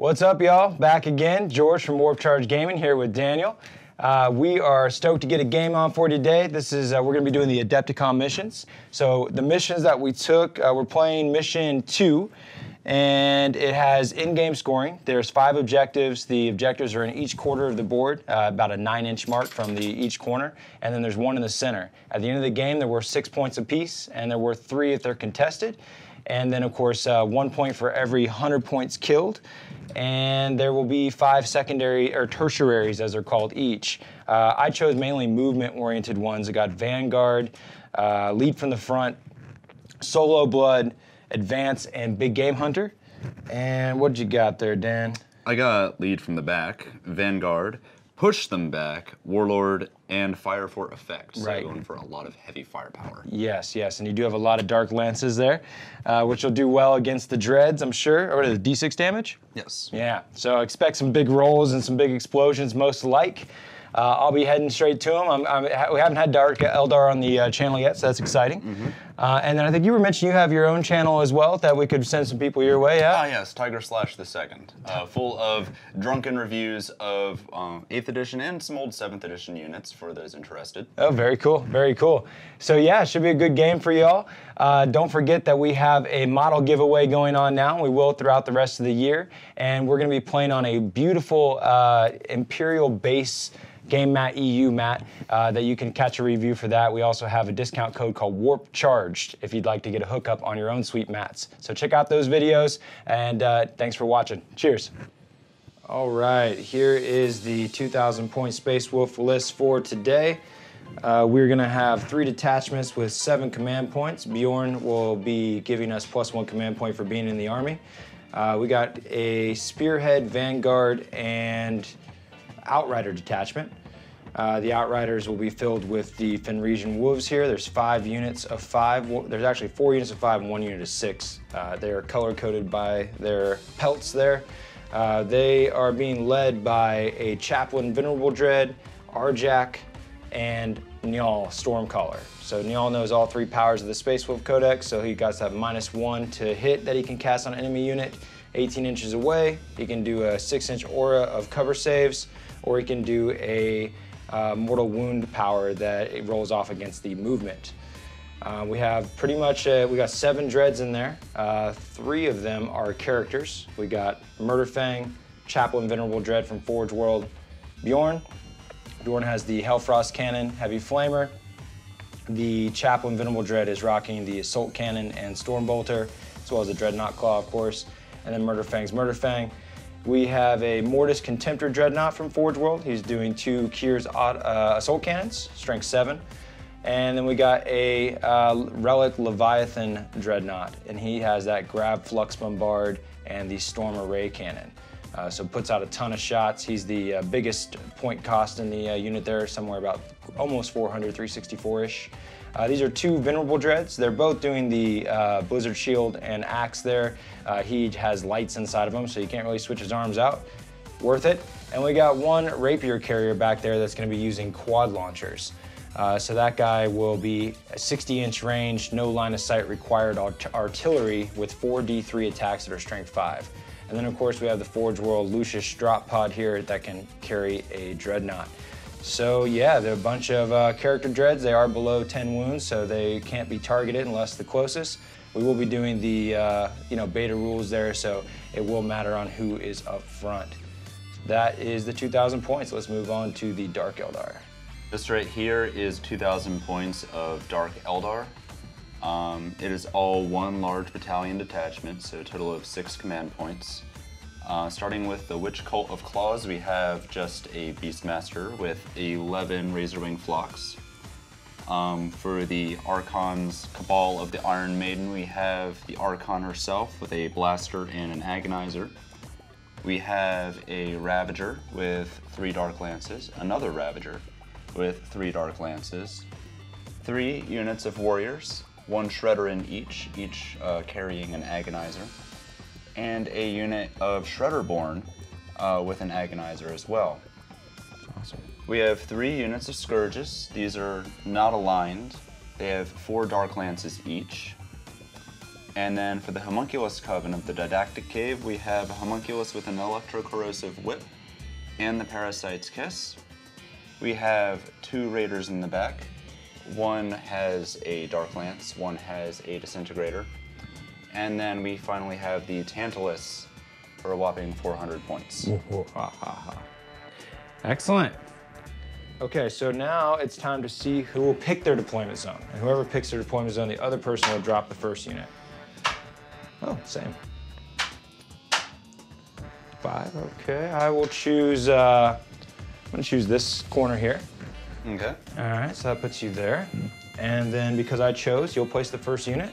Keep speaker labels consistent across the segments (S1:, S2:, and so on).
S1: What's up, y'all? Back again. George from Warp Charge Gaming here with Daniel. We are stoked to get a game on for today. This is we're going to be doing the Adepticon missions. So the missions that we took, we're playing mission 2, and it has in-game scoring. There's 5 objectives. The objectives are in each quarter of the board, about a 9-inch mark from each corner, and then there's 1 in the center. At the end of the game, there were 6 points apiece, and there were 3 if they're contested. And then, of course, 1 point for every 100 points killed. And there will be 5 secondary, or tertiaries, as they're called, each. I chose mainly movement-oriented ones. I got Vanguard, Lead from the Front, Solo Blood, Advance, and Big Game Hunter. And what did you got there, Dan?
S2: I got Lead from the Back, Vanguard, Push Them Back, Warlord, and Fire for Effect. So
S1: right.
S2: Going for a lot of heavy firepower.
S1: Yes, yes, and you do have a lot of Dark Lances there, which will do well against the Dreads, I'm sure. Or what is it, D6 damage?
S2: Yes.
S1: Yeah, so expect some big rolls and some big explosions, most like. I'll be heading straight to them. We haven't had Dark Eldar on the channel yet, so that's exciting.
S2: Mm-hmm.
S1: And then I think you were mentioning you have your own channel as well that we could send some people your way, yeah?
S2: Ah, yes, Tiger Slash the Second, full of drunken reviews of 8th edition and some old 7th edition units for those interested.
S1: Oh, very cool, very cool. So yeah, it should be a good game for y'all. Don't forget that we have a model giveaway going on now. We will throughout the rest of the year, and we're going to be playing on a beautiful Imperial base Game Mat EU mat that you can catch a review for that. We also have a discount code called Warp Charged if you'd like to get a hookup on your own sweet mats. So check out those videos, and thanks for watching. Cheers. All right, here is the 2,000 point Space Wolf list for today. We're gonna have 3 detachments with 7 command points. Bjorn will be giving us +1 command point for being in the army. We got a Spearhead, Vanguard, and Outrider detachment. The Outriders will be filled with the Fenrisian Wolves here. There's 5 units of 5. There's actually 4 units of 5 and 1 unit of 6. They are color-coded by their pelts there. They are being led by a Chaplain Venerable Dread, Arjack, and Njal Stormcaller. So Njal knows all 3 powers of the Space Wolf Codex, so he got to have -1 to hit that he can cast on an enemy unit 18 inches away. He can do a 6-inch aura of cover saves, or he can do a mortal wound power that it rolls off against the movement. We have pretty much, we got 7 dreads in there. 3 of them are characters. We got Murderfang, Chaplain Venerable Dread from Forge World, Bjorn. Bjorn has the Hellfrost Cannon, Heavy Flamer. The Chaplain Venerable Dread is rocking the Assault Cannon and Stormbolter, as well as the Dreadnought Claw, of course. And then Murderfang's Murderfang. We have a Mortis Contemptor Dreadnought from Forge World. He's doing 2 Kyr's Assault Cannons, strength 7. And then we got a Relic Leviathan Dreadnought, and he has that Grab Flux Bombard and the Storm Array Cannon. So puts out a ton of shots. He's the biggest point cost in the unit there, somewhere about almost 400, 364-ish. These are 2 Venerable Dreads. They're both doing the Blizzard Shield and Axe there. He has lights inside of him, so you can't really switch his arms out. Worth it. And we got 1 Rapier carrier back there that's going to be using quad launchers. So that guy will be a 60-inch range, no line of sight required artillery with 4 D3 attacks that are strength 5. And then, of course, we have the Forge World Lucius Drop Pod here that can carry a Dreadnought. So yeah, they're a bunch of character dreads. They are below 10 wounds, so they can't be targeted unless the closest. We will be doing the beta rules there, so it will matter on who is up front. That is the 2,000 points. Let's move on to the Dark Eldar.
S2: This right here is 2,000 points of Dark Eldar. It is all 1 large battalion detachment, so a total of 6 command points. Starting with the Witch Cult of Claws, we have just a Beastmaster with 11 Razorwing Flocks. For the Archon's Cabal of the Iron Maiden, we have the Archon herself with a Blaster and an Agonizer. We have a Ravager with 3 Dark Lances, another Ravager with 3 Dark Lances, 3 units of Warriors, 1 Shredder in each carrying an Agonizer, and a unit of Shredderborn with an Agonizer as well.
S1: Awesome.
S2: We have 3 units of Scourges. These are not aligned. They have 4 Dark Lances each. And then for the Homunculus Coven of the Didactic Cave, we have a Homunculus with an Electro-Corrosive Whip and the Parasite's Kiss. We have 2 Raiders in the back. One has a Dark Lance, one has a Disintegrator. And then we finally have the Tantalus for a whopping 400 points.
S1: Excellent. Okay, so now it's time to see who will pick their deployment zone. And whoever picks their deployment zone, the other person will drop the first unit. Oh, same. 5, okay. I will choose, I'm gonna choose this corner here.
S2: Okay.
S1: All right, so that puts you there. And then because I chose, you'll place the first unit.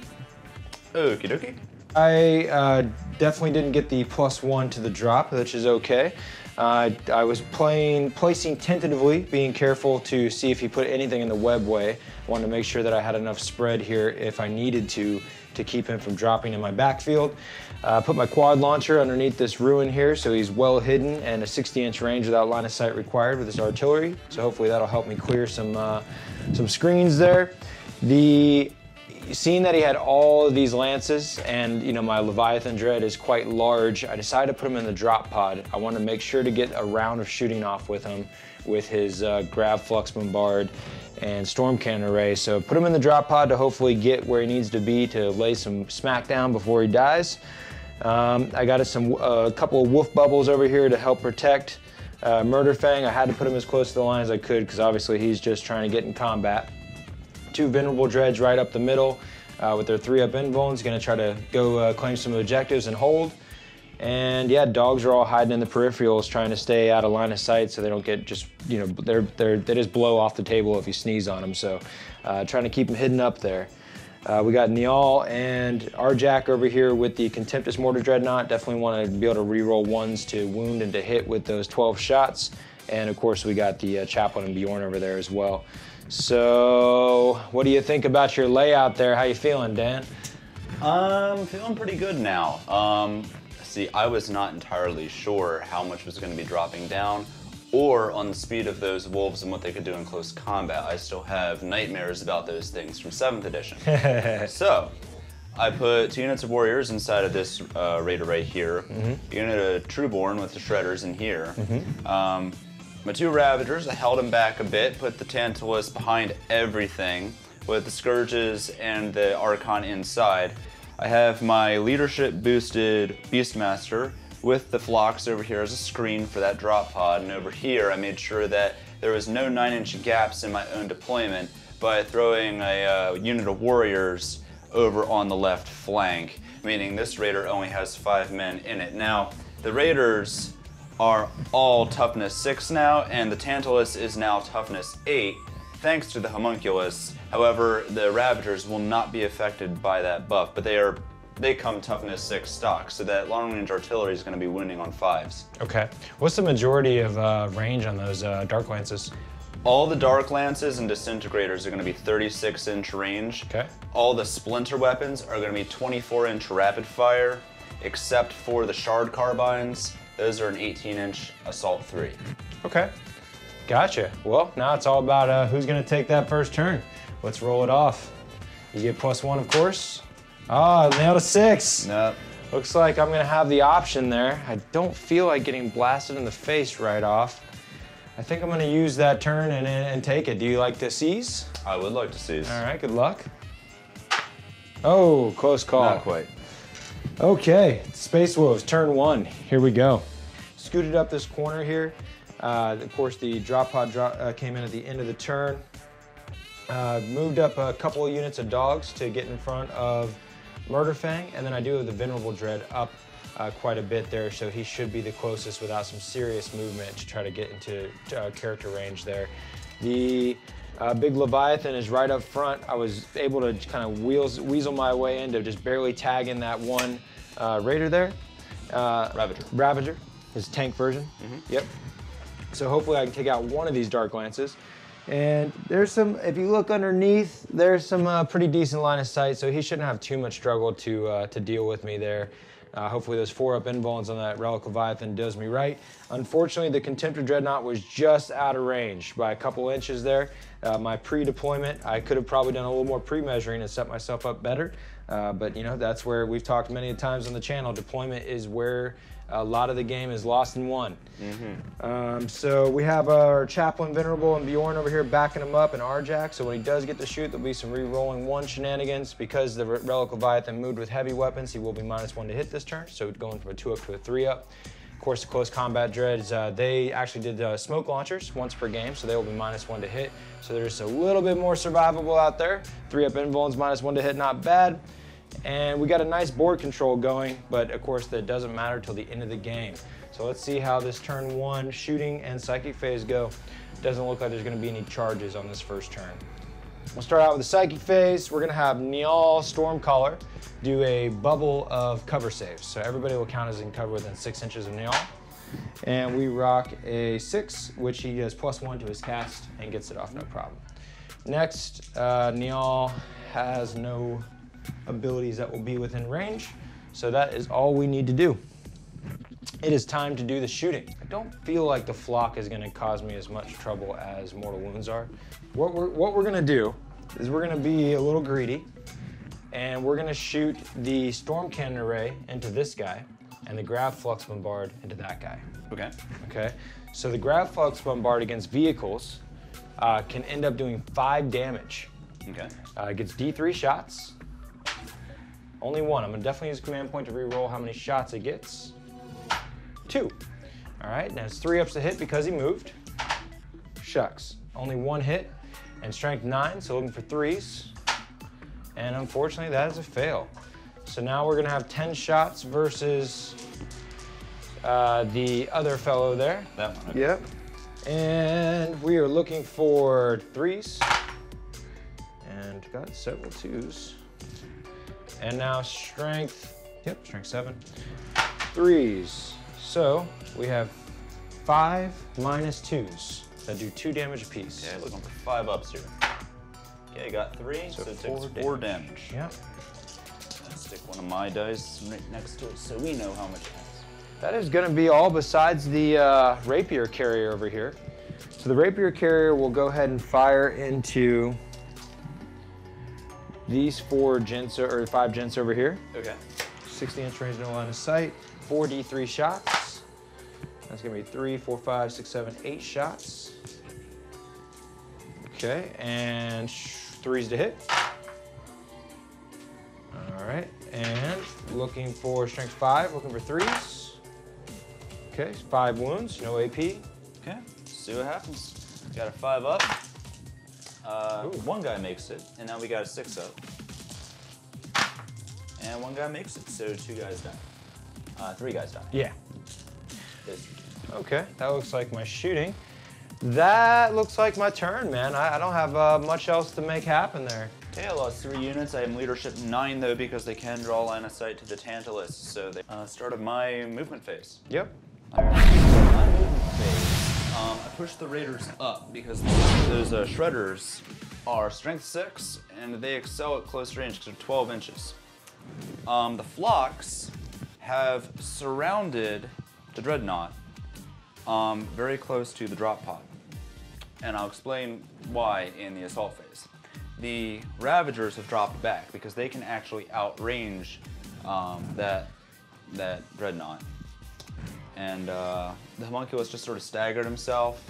S2: Okie dokie.
S1: I definitely didn't get the +1 to the drop, which is okay. I was placing tentatively, being careful to see if he put anything in the webway. I wanted to make sure that I had enough spread here if I needed to keep him from dropping in my backfield. Put my quad launcher underneath this ruin here so he's well hidden and a 60-inch range without line of sight required with his artillery. So hopefully that'll help me clear some screens there. Seeing that he had all of these lances and my Leviathan Dread is quite large, I decided to put him in the drop pod. I wanted to make sure to get a round of shooting off with him with his Grav Flux Bombard and Storm Cannon Array. So put him in the drop pod to hopefully get where he needs to be to lay some smackdown before he dies. I got a couple of wolf bubbles over here to help protect Murderfang. I had to put him as close to the line as I could because obviously he's just trying to get in combat. 2 Venerable Dreads right up the middle with their 3-up invulns, gonna try to go claim some objectives and hold. And yeah, dogs are all hiding in the peripherals trying to stay out of line of sight so they don't get just, they just blow off the table if you sneeze on them. So trying to keep them hidden up there. We got Niall and Arjack over here with the Contemptuous Mortar Dreadnought. Definitely want to be able to reroll 1s to wound and to hit with those 12 shots. And of course we got the Chaplain and Bjorn over there as well. So what do you think about your layout there? How you feeling, Dan?
S2: I'm feeling pretty good now. See, I was not entirely sure how much was going to be dropping down or on the speed of those wolves and what they could do in close combat. I still have nightmares about those things from 7th edition. So I put 2 units of warriors inside of this raider right here. A unit of Trueborn with the shredders in here. My 2 Ravagers, I held them back a bit, put the Tantalus behind everything with the Scourges and the Archon inside. I have my leadership boosted Beastmaster with the Phlox over here as a screen for that drop pod, and over here I made sure that there was no 9-inch gaps in my own deployment by throwing a unit of warriors over on the left flank, meaning this raider only has 5 men in it. Now, the raiders are all toughness 6 now, and the Tantalus is now toughness 8, thanks to the Homunculus. However, the Ravagers will not be affected by that buff, but they come toughness 6 stock, so that long-range artillery is going to be wounding on 5s.
S1: Okay. What's the majority of range on those Dark Lances?
S2: All the Dark Lances and Disintegrators are going to be 36-inch range.
S1: Okay.
S2: All the Splinter weapons are going to be 24-inch rapid fire, except for the Shard Carbines. Those are an 18-inch Assault 3. Okay.
S1: Gotcha. Well, now it's all about who's going to take that first turn. Let's roll it off. You get +1, of course. Oh, I nailed a 6.
S2: Nope.
S1: Looks like I'm going to have the option there. I don't feel like getting blasted in the face right off. I think I'm going to use that turn and take it. Do you like to seize?
S2: I would like to seize.
S1: All right, good luck. Oh, close call.
S2: Not quite.
S1: Okay, Space Wolves, turn 1. Here we go. Scooted up this corner here. Of course, the drop pod came in at the end of the turn. Moved up a couple of units of dogs to get in front of Murderfang, and then I do have the Venerable Dread up quite a bit there, so he should be the closest without some serious movement to try to get into character range there. The big Leviathan is right up front. I was able to kind of weasel my way into just barely tagging that one Raider there. Ravager, his tank version. Yep. So hopefully I can take out one of these Dark Lances. And there's some, if you look underneath, there's some pretty decent line of sight, so he shouldn't have too much struggle to deal with me there. Hopefully those 4-up invulns on that Relic Leviathan does me right. Unfortunately, the Contemptor Dreadnought was just out of range by a couple inches there. My pre-deployment, I could have probably done a little more pre-measuring and set myself up better. But you know, that's where we've talked many times on the channel. Deployment is where a lot of the game is lost and won. So we have our Chaplain Venerable and Bjorn over here backing him up, and Arjack. So when he does get to shoot, there'll be some re-rolling 1 shenanigans. Because the Relic Leviathan moved with heavy weapons, he will be -1 to hit this turn. So going from a 2-up to a 3-up. Of course, the Close Combat Dreads, they actually did smoke launchers once per game, so they will be -1 to hit. So there's a little bit more survivable out there. 3-up invulns, -1 to hit, not bad. And we got a nice board control going, but of course that doesn't matter till the end of the game. So let's see how this turn 1 shooting and psychic phase go. Doesn't look like there's going to be any charges on this first turn. We'll start out with the psychic phase. We're going to have Niall Stormcaller do a bubble of cover saves. So everybody will count as in cover within 6 inches of Niall. And we rock a 6, which he does +1 to his cast and gets it off no problem. Next, Niall has no abilities that will be within range, so that is all we need to do. It is time to do the shooting. I don't feel like the flock is going to cause me as much trouble as Mortal Wounds are. What we're going to do is we're going to be a little greedy, and we're going to shoot the Storm Cannon Array into this guy, and the Grav Flux Bombard into that guy.
S2: Okay.
S1: Okay. So the Grav Flux Bombard against vehicles can end up doing 5 damage.
S2: Okay.
S1: It gets D3 shots. Only 1. I'm gonna definitely use a command point to re-roll how many shots it gets. 2. All right, now it's 3 ups to hit because he moved. Shucks. Only 1 hit and strength 9, so looking for 3s. And unfortunately, that is a fail. So now we're gonna have 10 shots versus the other fellow there.
S2: That one. Okay.
S1: Yep. And we are looking for 3s. And got several 2s. And now strength, yep, strength 7. 3s. So we have 5 -2s that do 2 damage apiece.
S2: Okay, looking for 5 ups here. Okay, got 3, so it takes 4 damage.
S1: Yep.
S2: Let's stick one of my dice right next to it so we know how much it has.
S1: That is going to be all besides the rapier carrier over here. So the rapier carrier will go ahead and fire into these 5 gents over here.
S2: Okay.
S1: 60-inch range, no line of sight. 4 D3 shots. That's gonna be 3, 4, 5, 6, 7, 8 shots. Okay, and 3s to hit. All right, and looking for strength 5, looking for 3s. Okay, 5 wounds, no AP.
S2: Okay, see what happens. Got a 5 up. 1 guy makes it, and now we got a 6 up. And 1 guy makes it, so 2 guys die. 3 guys die.
S1: Yeah. Okay, that looks like my shooting. That looks like my turn, man. I don't have much else to make happen there.
S2: Okay, I lost 3 units. I am leadership 9 though because they can draw line of sight to the Tantalus. So they started my movement phase.
S1: Yep.
S2: All right, so my movement phase, I pushed the raiders up because those shredders are strength 6 and they excel at close range to 12 inches. The flocks have surrounded the Dreadnought very close to the drop pod. And I'll explain why in the assault phase. The Ravagers have dropped back because they can actually outrange that Dreadnought. And the homunculus just sort of staggered himself,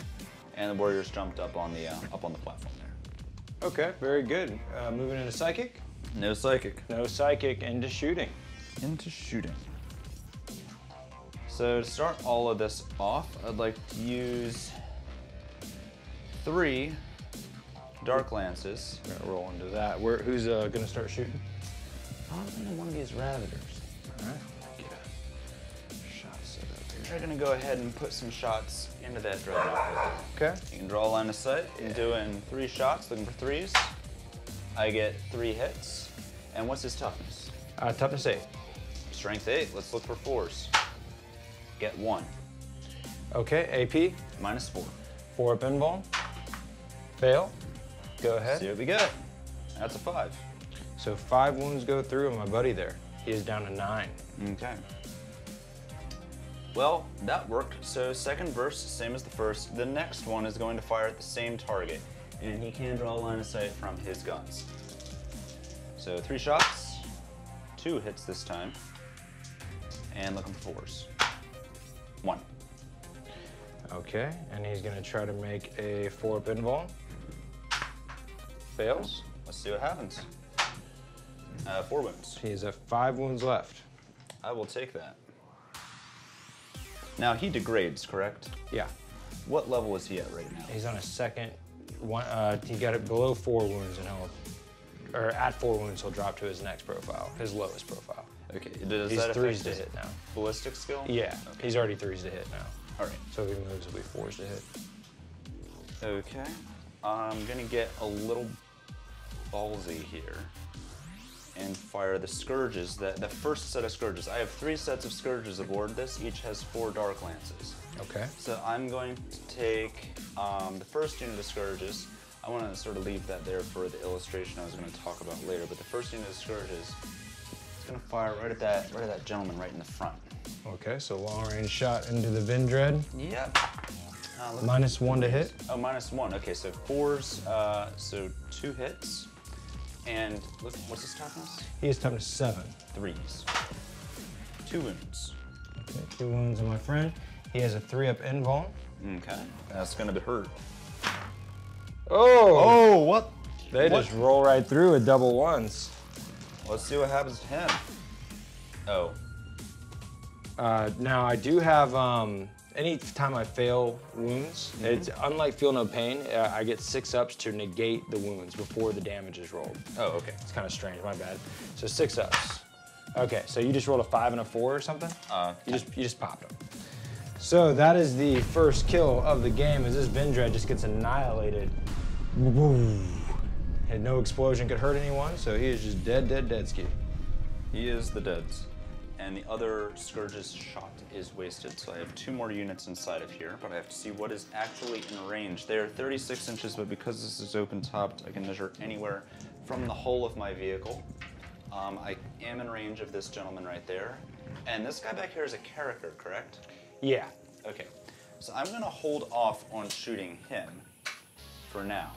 S2: and the warriors jumped up on the platform there.
S1: Okay, very good. Moving into psychic.
S2: No psychic.
S1: No psychic, into shooting.
S2: Into shooting. So to start all of this off, I'd like to use 3 Dark Lances.
S1: We're gonna roll into that. Who's gonna start shooting?
S2: One of these Ravagers.
S1: All right. Get a shot set up here.
S2: We're gonna go ahead and put some shots into that Dreadnought right there.
S1: Okay.
S2: You can draw a line of sight. I'm doing 3 shots, looking for 3s. I get 3 hits. And what's his toughness?
S1: Toughness 8.
S2: Strength 8. Let's look for 4s. Get 1.
S1: Okay, AP.
S2: -4.
S1: 4 up invuln. Fail. Go ahead.
S2: See what we get. That's a 5.
S1: So 5 wounds go through, and my buddy there, he is down to 9.
S2: Okay. Well, that worked. So second burst, same as the first. The next one is going to fire at the same target. and he can draw a line of sight from his guns. So 3 shots, 2 hits this time, and looking for 4s. 1.
S1: Okay, and he's gonna try to make a 4-up invuln. Fails.
S2: Let's see what happens. 4 wounds.
S1: He's at 5 wounds left.
S2: I will take that. Now he degrades, correct?
S1: Yeah.
S2: What level is he at right now?
S1: He's on a second one. He got it below 4 wounds, and or at 4 wounds, he'll drop to his next profile, his lowest profile.
S2: Okay. Does
S1: He's
S2: that
S1: 3s
S2: affect
S1: to
S2: his
S1: hit now.
S2: ballistic skill?
S1: Yeah,
S2: Okay.
S1: he's already 3s to hit now.
S2: All right.
S1: So if he moves, it'll be 4s to hit.
S2: Okay. I'm gonna get a little ballsy here and fire the scourges. The first set of scourges. I have 3 sets of scourges aboard this. Each has 4 dark lances.
S1: Okay.
S2: So I'm going to take the first unit of scourges. I want to sort of leave that there for the illustration I was going to talk about later. But the first unit of scourges is going to fire right at that gentleman right in the front.
S1: Okay, so long range shot into the Vindred.
S2: Yep.
S1: -1 to hit.
S2: Oh, -1. Okay, so 4s. So 2 hits. And look, what's his toughness?
S1: He is toughness 7.
S2: 3s. 2 wounds.
S1: Okay, 2 wounds on my friend. He has a 3-up invuln.
S2: Okay, that's gonna be hurt.
S1: Oh!
S2: What?
S1: They just roll right through with double 1s.
S2: Let's see what happens to him. Oh.
S1: Now I do have, any time I fail wounds, it's unlike Feel No Pain, I get 6-ups to negate the wounds before the damage is rolled.
S2: Oh, okay.
S1: It's kind of strange, my bad. So 6-ups. Okay, so you just rolled a 5 and a 4 or something? You just popped them. So that is the first kill of the game, as this Vindred just gets annihilated. And no explosion could hurt anyone, so he is just dead ski.
S2: He is the deads. And the other Scourge's shot is wasted, so I have 2 more units inside of here, but I have to see what is actually in range. They are 36 inches, but because this is open-topped, I can measure anywhere from the hull of my vehicle. I am in range of this gentleman right there. And this guy back here is a character, correct?
S1: Yeah.
S2: Okay, so I'm gonna hold off on shooting him for now.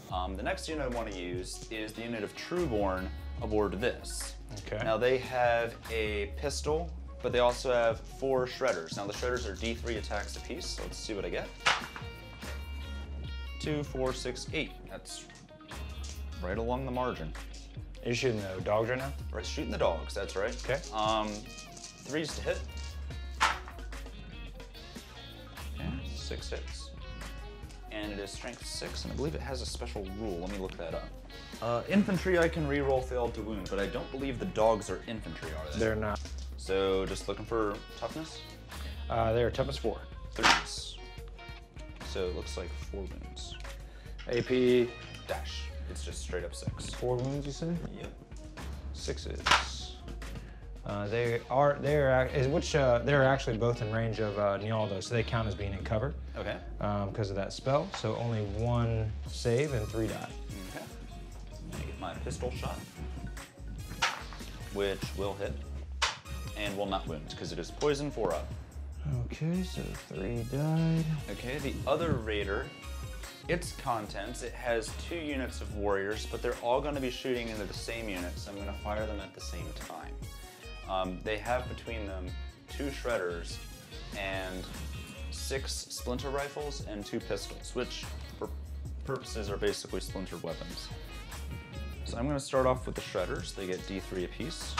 S2: The next unit I want to use is the unit of Trueborn aboard this.
S1: Okay.
S2: Now they have a pistol, but they also have 4 shredders. Now the shredders are D3 attacks apiece, so let's see what I get. 2, 4, 6, 8. That's right along the margin.
S1: You're shooting the dogs right now?
S2: Right, shooting the dogs, that's right.
S1: Okay.
S2: 3s to hit. And 6 hits. And it is strength 6, and I believe it has a special rule. Let me look that up. Infantry I can reroll failed to wound, but I don't believe the dogs are infantry, are they?
S1: They're not.
S2: So just looking for toughness?
S1: They're toughness 4.
S2: 3s. So it looks like 4 wounds.
S1: AP
S2: Dash. It's just straight up 6.
S1: 4 wounds, you said?
S2: Yep.
S1: 6s. They're actually both in range of Nialdo, so they count as being in cover.
S2: Okay.
S1: Because of that spell. So only 1 save and 3 die.
S2: Okay. I'm gonna get my pistol shot, which will hit and will not wound because it is poison 4-up.
S1: Okay, so 3 died.
S2: Okay, the other raider, its contents, it has 2 units of warriors, but they're all going to be shooting into the same unit, so I'm going to fire them at the same time. They have between them 2 shredders and 6 splinter rifles and 2 pistols, which for purposes are basically splintered weapons. So I'm going to start off with the shredders. They get D3 apiece.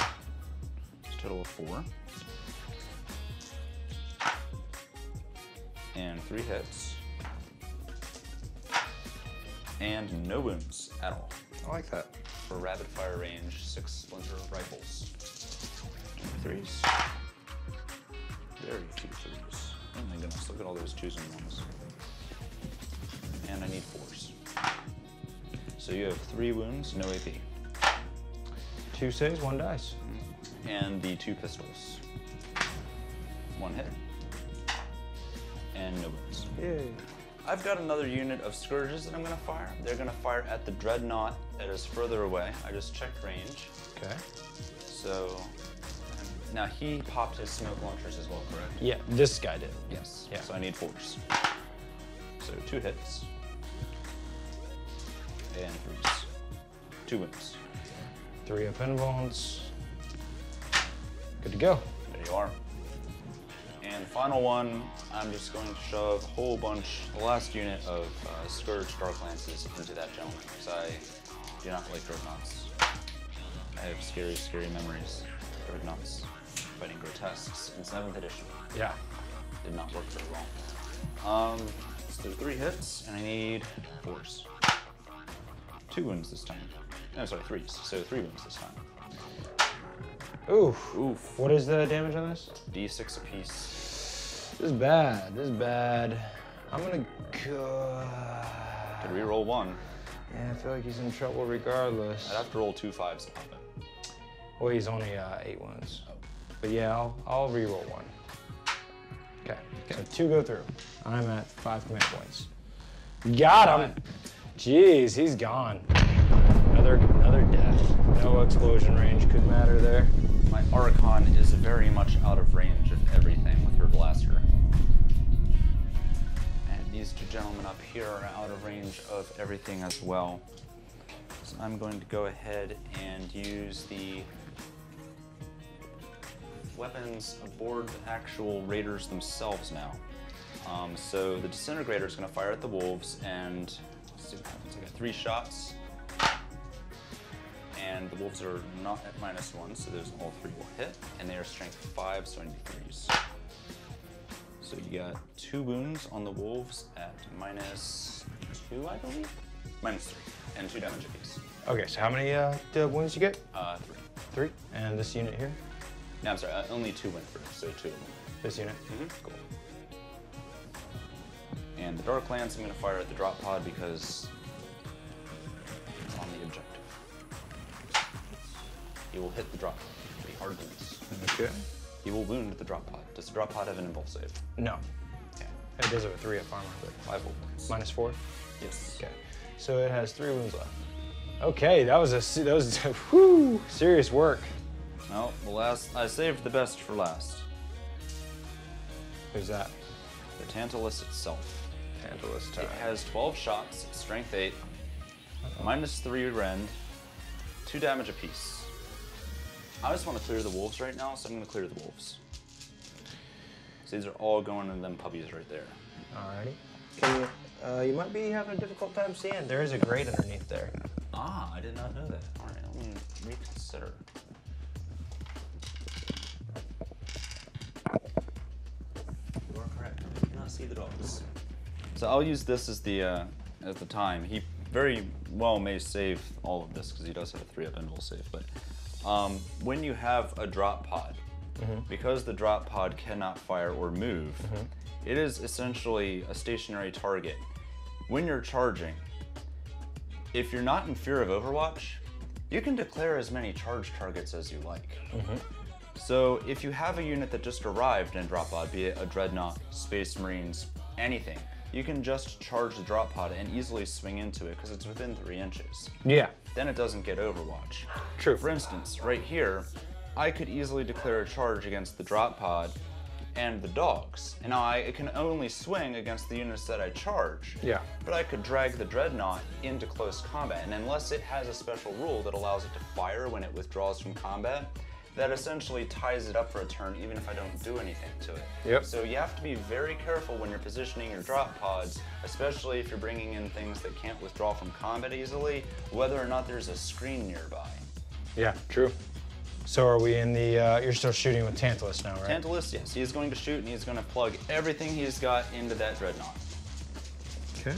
S2: It's a total of 4. And 3 hits. And no wounds at all.
S1: I like that.
S2: For rapid fire range, 6 splinter rifles. 3s. Very few 3s. Oh my goodness, look at all those 2s and 1s. And I need 4s. So you have 3 wounds, no AP.
S1: 2 saves, 1 dice.
S2: And the 2 pistols. 1 hit. And no wounds.
S1: Yay.
S2: I've got another unit of Scourges that I'm going to fire. They're going to fire at the Dreadnought that is further away. I just checked range.
S1: Okay.
S2: So, now he popped his smoke launchers as well, correct?
S1: Yeah, this guy did.
S2: Yes.
S1: Yeah.
S2: So I need 4s. So 2 hits. and 3s. 2 wounds.
S1: 3 up invulns. Good to go.
S2: There you are. And final one, I'm just going to shove a whole bunch, the last unit of Scourge Dark Lances into that gentleman, because I do not like Dreadnoughts. I have scary, scary memories of Dreadnoughts fighting Grotesques in 7th edition.
S1: Yeah.
S2: Did not work very well. Let's do 3 hits, and I need 4s. 2 wounds this time. No, sorry, 3s. So 3 wounds this time.
S1: Oof.
S2: Oof.
S1: What is the damage on this?
S2: D6 apiece.
S1: This is bad. This is bad. I'm gonna go.
S2: Could reroll 1.
S1: Yeah, I feel like he's in trouble regardless.
S2: I'd have to roll 2 5s to pop it.
S1: Well, he's only 8 wounds. But yeah, I'll reroll 1. Okay. So 2 go through. I'm at 5 command points. Got him. Jeez, he's gone. Another death. No explosion range could matter there.
S2: My Archon is very much out of range of everything with her blaster. And these 2 gentlemen up here are out of range of everything as well. So I'm going to go ahead and use the weapons aboard the actual raiders themselves now. So the Disintegrator is going to fire at the wolves, and let's see what happens. I got 3 shots. And the wolves are not at -1, so those all 3 will hit, and they are strength 5, so I need 3s. So you got 2 wounds on the wolves at -2, I believe? -3, and 2 damage apiece.
S1: Okay, so how many wounds you get?
S2: 3.
S1: 3? And this unit here?
S2: No, I'm sorry, only 2 went through, so 2 of them.
S1: This unit?
S2: Cool. And the Dark Lance I'm going to fire at the drop pod because it's on the objective. He will hit the drop pod. It'll be hard to miss.
S1: Okay.
S2: He will wound the drop pod. Does the drop pod have an impulse save?
S1: No.
S2: Okay.
S1: It does have a 3 up armor, but
S2: 5 wounds.
S1: -4?
S2: Yes.
S1: Okay. So it has 3 wounds left. Okay, that was whew, serious work.
S2: Well, I saved the best for last.
S1: Who's that?
S2: The Tantalus itself.
S1: Tantalus time.
S2: It has 12 shots, strength 8, -3 rend, 2 damage apiece. I just want to clear the wolves right now, so I'm going to clear the wolves. So these are all going in them puppies right there.
S1: Alrighty. Can you might be having a difficult time seeing. There is a grate underneath there.
S2: Ah, I did not know that. All right, let me reconsider. You are correct. I do not see the dogs. So I'll use this as the time. He very well may save all of this because he does have a 3-up invul save, but when you have a drop pod, because the drop pod cannot fire or move, it is essentially a stationary target. When you're charging, if you're not in fear of Overwatch, you can declare as many charge targets as you like. So if you have a unit that just arrived in drop pod, be it a Dreadnought, Space Marines, anything, you can just charge the drop pod and easily swing into it because it's within 3 inches.
S1: Yeah.
S2: Then it doesn't get Overwatch.
S1: True.
S2: For instance, right here, I could easily declare a charge against the drop pod and the dogs. And now I can only swing against the units that I charge.
S1: Yeah.
S2: But I could drag the Dreadnought into close combat, and unless it has a special rule that allows it to fire when it withdraws from combat, that essentially ties it up for a turn even if I don't do anything to it.
S1: Yep.
S2: So you have to be very careful when you're positioning your drop pods, especially if you're bringing in things that can't withdraw from combat easily, whether or not there's a screen nearby.
S1: Yeah, true. So are we in the, you're still shooting with Tantalus now, right?
S2: Tantalus, yes, he's going to shoot and he's going to plug everything he's got into that Dreadnought.
S1: Okay.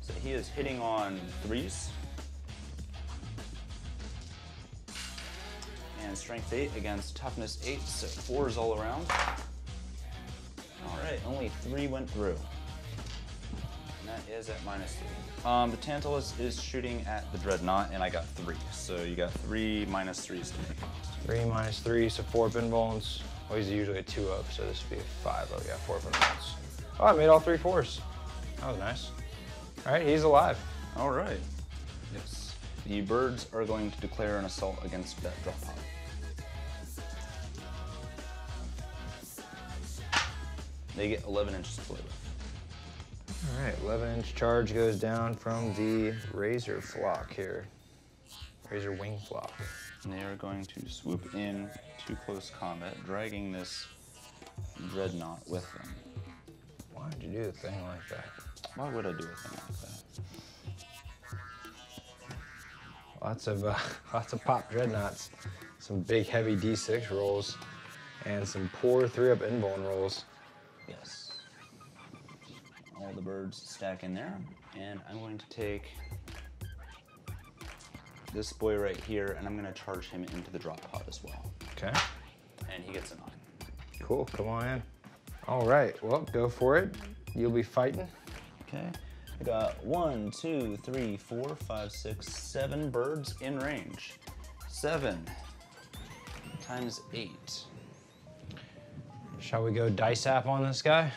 S2: So he is hitting on 3s. And strength 8 against toughness 8, so 4s all around. All right, only 3 went through. And that is at -3. The Tantalus is shooting at the Dreadnought, and I got 3. So you got 3 -3s to make.
S1: 3 -3, so 4 invulns. Well, he's usually a 2-up, so this would be a 5. Oh yeah, 4 invulns. Oh, I made all 3 4s. That was nice. All right, he's alive.
S2: All right. Yes. The birds are going to declare an assault against that drop pod. They get 11 inches to play with.
S1: All right, 11-inch charge goes down from the Razor flock here. Razor wing flock.
S2: And they are going to swoop in to close combat, dragging this Dreadnought with them.
S1: Why did you do a thing like that?
S2: Why would I do a thing like that?
S1: Lots of pop Dreadnoughts. Some big heavy D6 rolls and some poor 3-up invuln rolls.
S2: Yes. All the birds stack in there, and I'm going to take this boy right here, and I'm going to charge him into the drop pod as well.
S1: Okay.
S2: And he gets a 9.
S1: Cool, come on in. All right, well, go for it. You'll be fighting.
S2: Okay. I got 1, 2, 3, 4, 5, 6, 7 birds in range. 7 times 8.
S1: Shall we go dice app on this guy?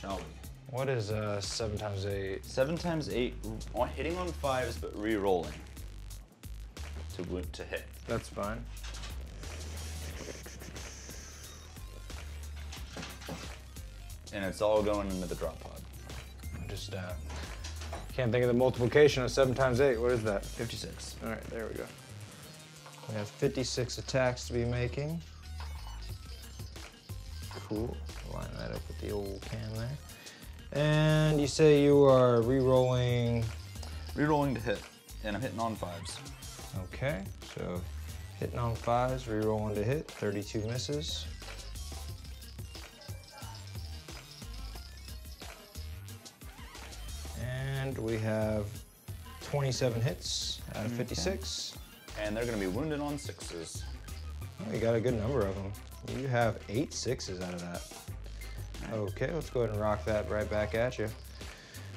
S2: Shall we?
S1: What is 7 times 8?
S2: 7 times 8, hitting on 5s, but re-rolling to hit.
S1: That's fine.
S2: And it's all going into the drop pod.
S1: Just can't think of the multiplication of 7 times 8. What is that?
S2: 56.
S1: All right, there we go. We have 56 attacks to be making. Cool. Line that up with the old cam there. And you say you are re-rolling.
S2: Re-rolling to hit, and I'm hitting on 5s.
S1: Okay, so hitting on 5s, re-rolling to hit. 32 misses. And we have 27 hits out of 56.
S2: And they're going to be wounded on 6s.
S1: Oh, you got a good number of them. You have 8 6s out of that. Okay, let's go ahead and rock that right back at you.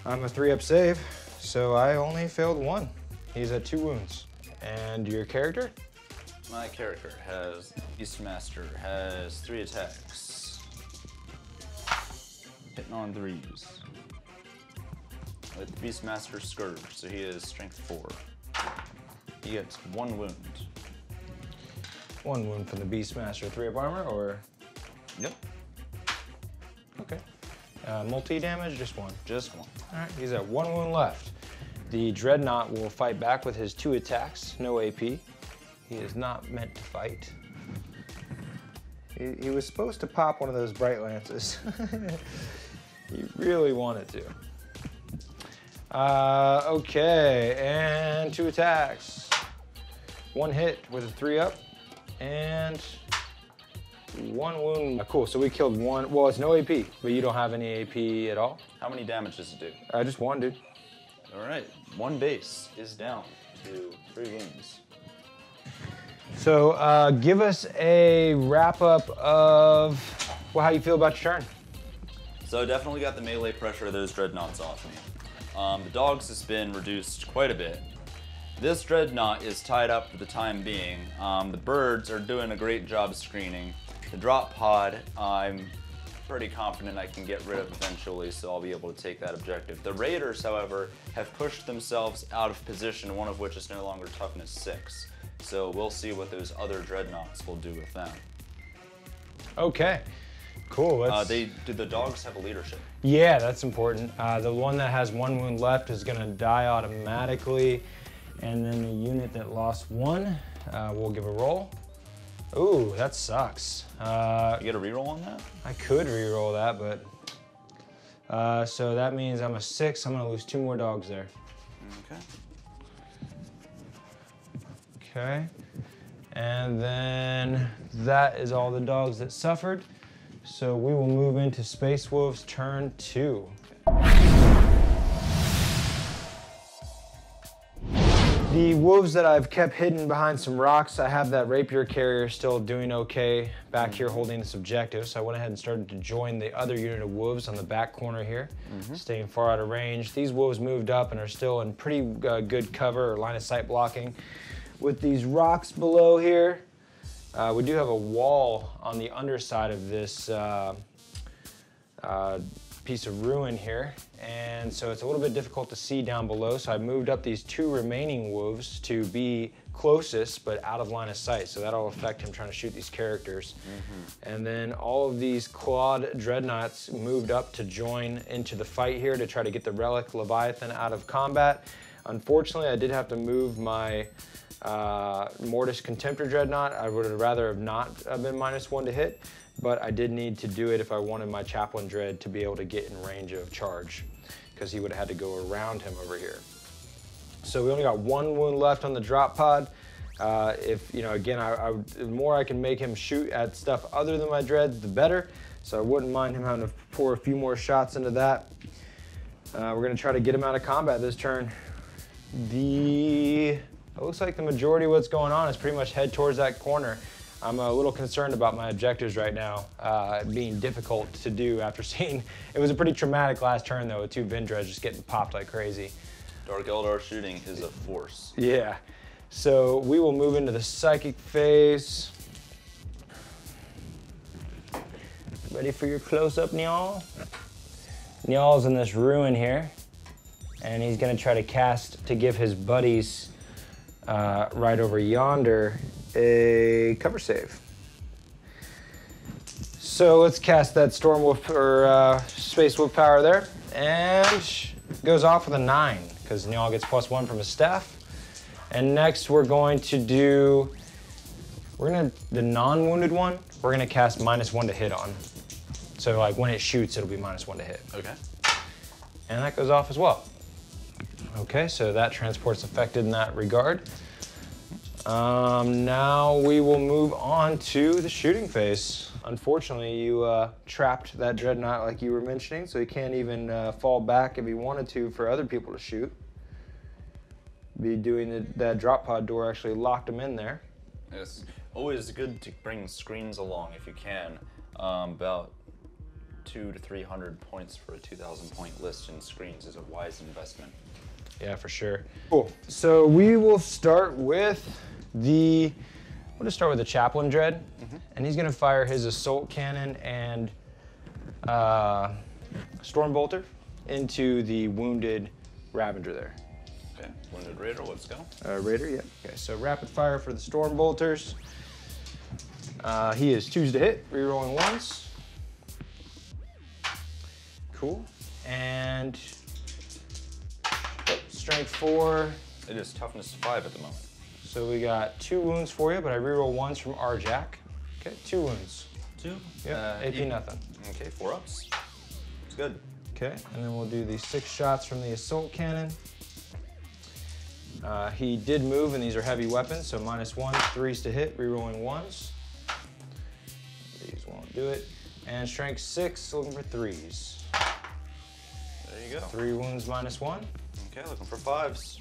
S1: I'm a 3-up save, so I only failed 1. He's at 2 wounds. And your character?
S2: My character has Beastmaster, has 3 attacks. Hitting on 3s. With Beastmaster Scourge, so he is strength 4. He gets 1 wound.
S1: 1 wound from the Beastmaster, 3-up armor, or?
S2: Yep.
S1: Okay. Multi-damage, just 1?
S2: Just 1.
S1: All right, he's at 1 wound left. The Dreadnought will fight back with his 2 attacks, no AP. He is not meant to fight. He was supposed to pop one of those Bright Lances. He really wanted to. Okay, and 2 attacks. 1 hit with a 3-up, and 1 wound. Cool, so we killed 1. Well, it's no AP, but you don't have any AP at all?
S2: How many damage does it do?
S1: Just 1, dude.
S2: All right, 1 base is down to 3 wounds.
S1: So give us a wrap-up of how you feel about your turn.
S2: So I definitely got the melee pressure of those Dreadnoughts off me. The dogs has been reduced quite a bit. This Dreadnought is tied up for the time being. The birds are doing a great job screening. The drop pod, I'm pretty confident I can get rid of eventually, so I'll be able to take that objective. The Raiders, however, have pushed themselves out of position, one of which is no longer toughness 6. So we'll see what those other Dreadnoughts will do with them.
S1: Okay, cool.
S2: Do the dogs have a leadership?
S1: Yeah, that's important. The one that has 1 wound left is gonna die automatically, and then the unit that lost 1 will give a roll. Ooh, that sucks.
S2: You get a reroll on that?
S1: I could reroll that, but so that means I'm a 6. I'm gonna lose 2 more dogs there.
S2: Okay.
S1: Okay, and then that is all the dogs that suffered. So we will move into Space Wolf's turn 2. The wolves that I've kept hidden behind some rocks, I have that rapier carrier still doing okay back here holding this objective. So I went ahead and started to join the other unit of wolves on the back corner here, staying far out of range. These wolves moved up and are still in pretty good cover or line of sight blocking. With these rocks below here, we do have a wall on the underside of this piece of ruin here, and so it's a little bit difficult to see down below, so I moved up these 2 remaining wolves to be closest but out of line of sight, so that'll affect him trying to shoot these characters. And then all of these clawed dreadnoughts moved up to join into the fight here to try to get the relic Leviathan out of combat. Unfortunately, I did have to move my Mortis Contemptor Dreadnought. I would have rather have not been -1 to hit, but I did need to do it if I wanted my Chaplain Dread to be able to get in range of charge, because he would have had to go around him over here. So we only got 1 wound left on the drop pod. If, you know, again, the more I can make him shoot at stuff other than my dreads, the better. So I wouldn't mind him having to pour a few more shots into that. We're gonna try to get him out of combat this turn. It looks like the majority of what's going on is pretty much head towards that corner. I'm a little concerned about my objectives right now, being difficult to do after seeing, it was a pretty traumatic last turn though, with 2 Vindreads just getting popped like crazy.
S2: Dark Eldar shooting is a force.
S1: Yeah, so we will move into the psychic phase. Ready for your close-up, Njal? Njal's in this ruin here, and he's gonna try to cast to give his buddies right over yonder a cover save. So let's cast that Storm Wolf or Space Wolf power there, and goes off with a 9 because Njal gets +1 from his staff. And next we're going to do, the non-wounded one, we're gonna cast -1 to hit on. So like when it shoots, it'll be -1 to hit.
S2: Okay.
S1: And that goes off as well. Okay, so that transport's affected in that regard. Now we will move on to the shooting phase. Unfortunately, you trapped that Dreadnought like you were mentioning, so he can't even fall back if he wanted to for other people to shoot. Be doing that drop pod door actually locked him in there.
S2: It's always good to bring screens along if you can. About 200 to 300 points for a 2,000 point list in screens is a wise investment.
S1: Yeah, for sure. Cool. So we will start with we'll just start with the Chaplain Dread, and he's gonna fire his Assault Cannon and Storm Bolter into the wounded Ravager there.
S2: Okay, wounded Raider, let's go.
S1: Raider, yeah. Okay, so rapid fire for the Storm Bolters. He is 2s to hit, rerolling 1s. Cool. And strength 4.
S2: It is toughness 5 at the moment.
S1: So we got 2 wounds for you, but I reroll 1s from Arjack. Okay, 2 wounds.
S2: 2?
S1: Yep, AP nothing.
S2: Okay, 4 ups. It's good.
S1: Okay, and then we'll do the 6 shots from the Assault Cannon. He did move, and these are heavy weapons, so -1, 3s to hit, rerolling 1s. These won't do it. And strength 6, looking for 3s.
S2: There you go.
S1: 3 wounds -1.
S2: Okay, looking for 5s.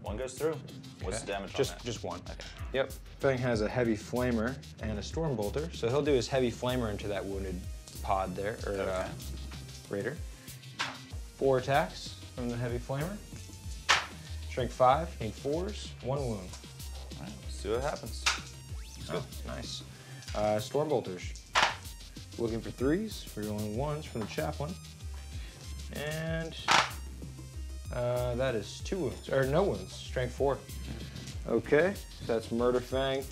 S2: 1 goes through. What's the damage on that?
S1: Just 1.
S2: Okay.
S1: Yep. Thing has a heavy flamer and a Storm Bolter, so he'll do his heavy flamer into that wounded pod there, or Raider. 4 attacks from the heavy flamer. Strength 5, need 4s, 1 wound.
S2: All right, let's see what happens.
S1: Oh, nice. Storm Bolters. Looking for 3s, rerolling 1s from the Chaplain. And that is 2 wounds, or no wounds, strength 4. Okay, so that's Murderfang.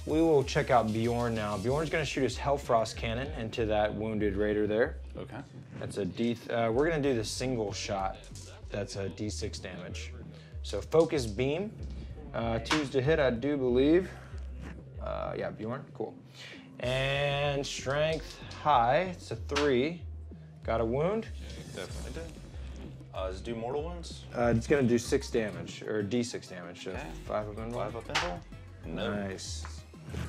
S1: We will check out Bjorn now. Bjorn's gonna shoot his Hellfrost Cannon into that wounded Raider there.
S2: Okay.
S1: That's a we're gonna do the single shot. That's a D6 damage. So Focus Beam, 2s to hit, I do believe. Yeah, Bjorn, cool. And Strength High, it's a 3. Got a wound?
S2: Definitely did. Does it do mortal wounds?
S1: It's gonna do 6 damage, or D6 damage. So
S2: Okay.
S1: 5 of invul.
S2: 5 up invul? No.
S1: Nice.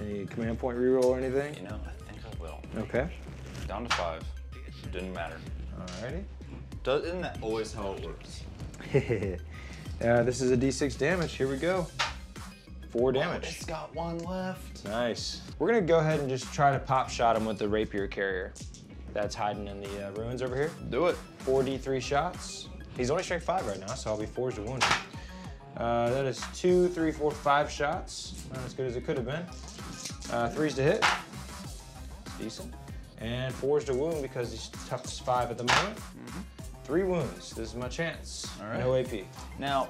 S1: Any command point reroll or anything?
S2: You know, I think I will.
S1: Okay.
S2: Down to 5. Didn't matter.
S1: Alrighty.
S2: Isn't that always how it works?
S1: This is a D6 damage. Here we go. 4 damage.
S2: It's got 1 left.
S1: Nice. We're gonna go ahead and just try to pop shot him with the rapier carrier that's hiding in the ruins over here.
S2: Do it.
S1: 4d3 shots. He's only strength 5 right now, so I'll be 4s to wound him. That is 2, 3, 4, 5 shots. Not as good as it could have been. 3s to hit. Decent. And forged a wound because he's toughness 5 at the moment. 3 wounds. This is my chance.
S2: All right.
S1: No AP.
S2: Now,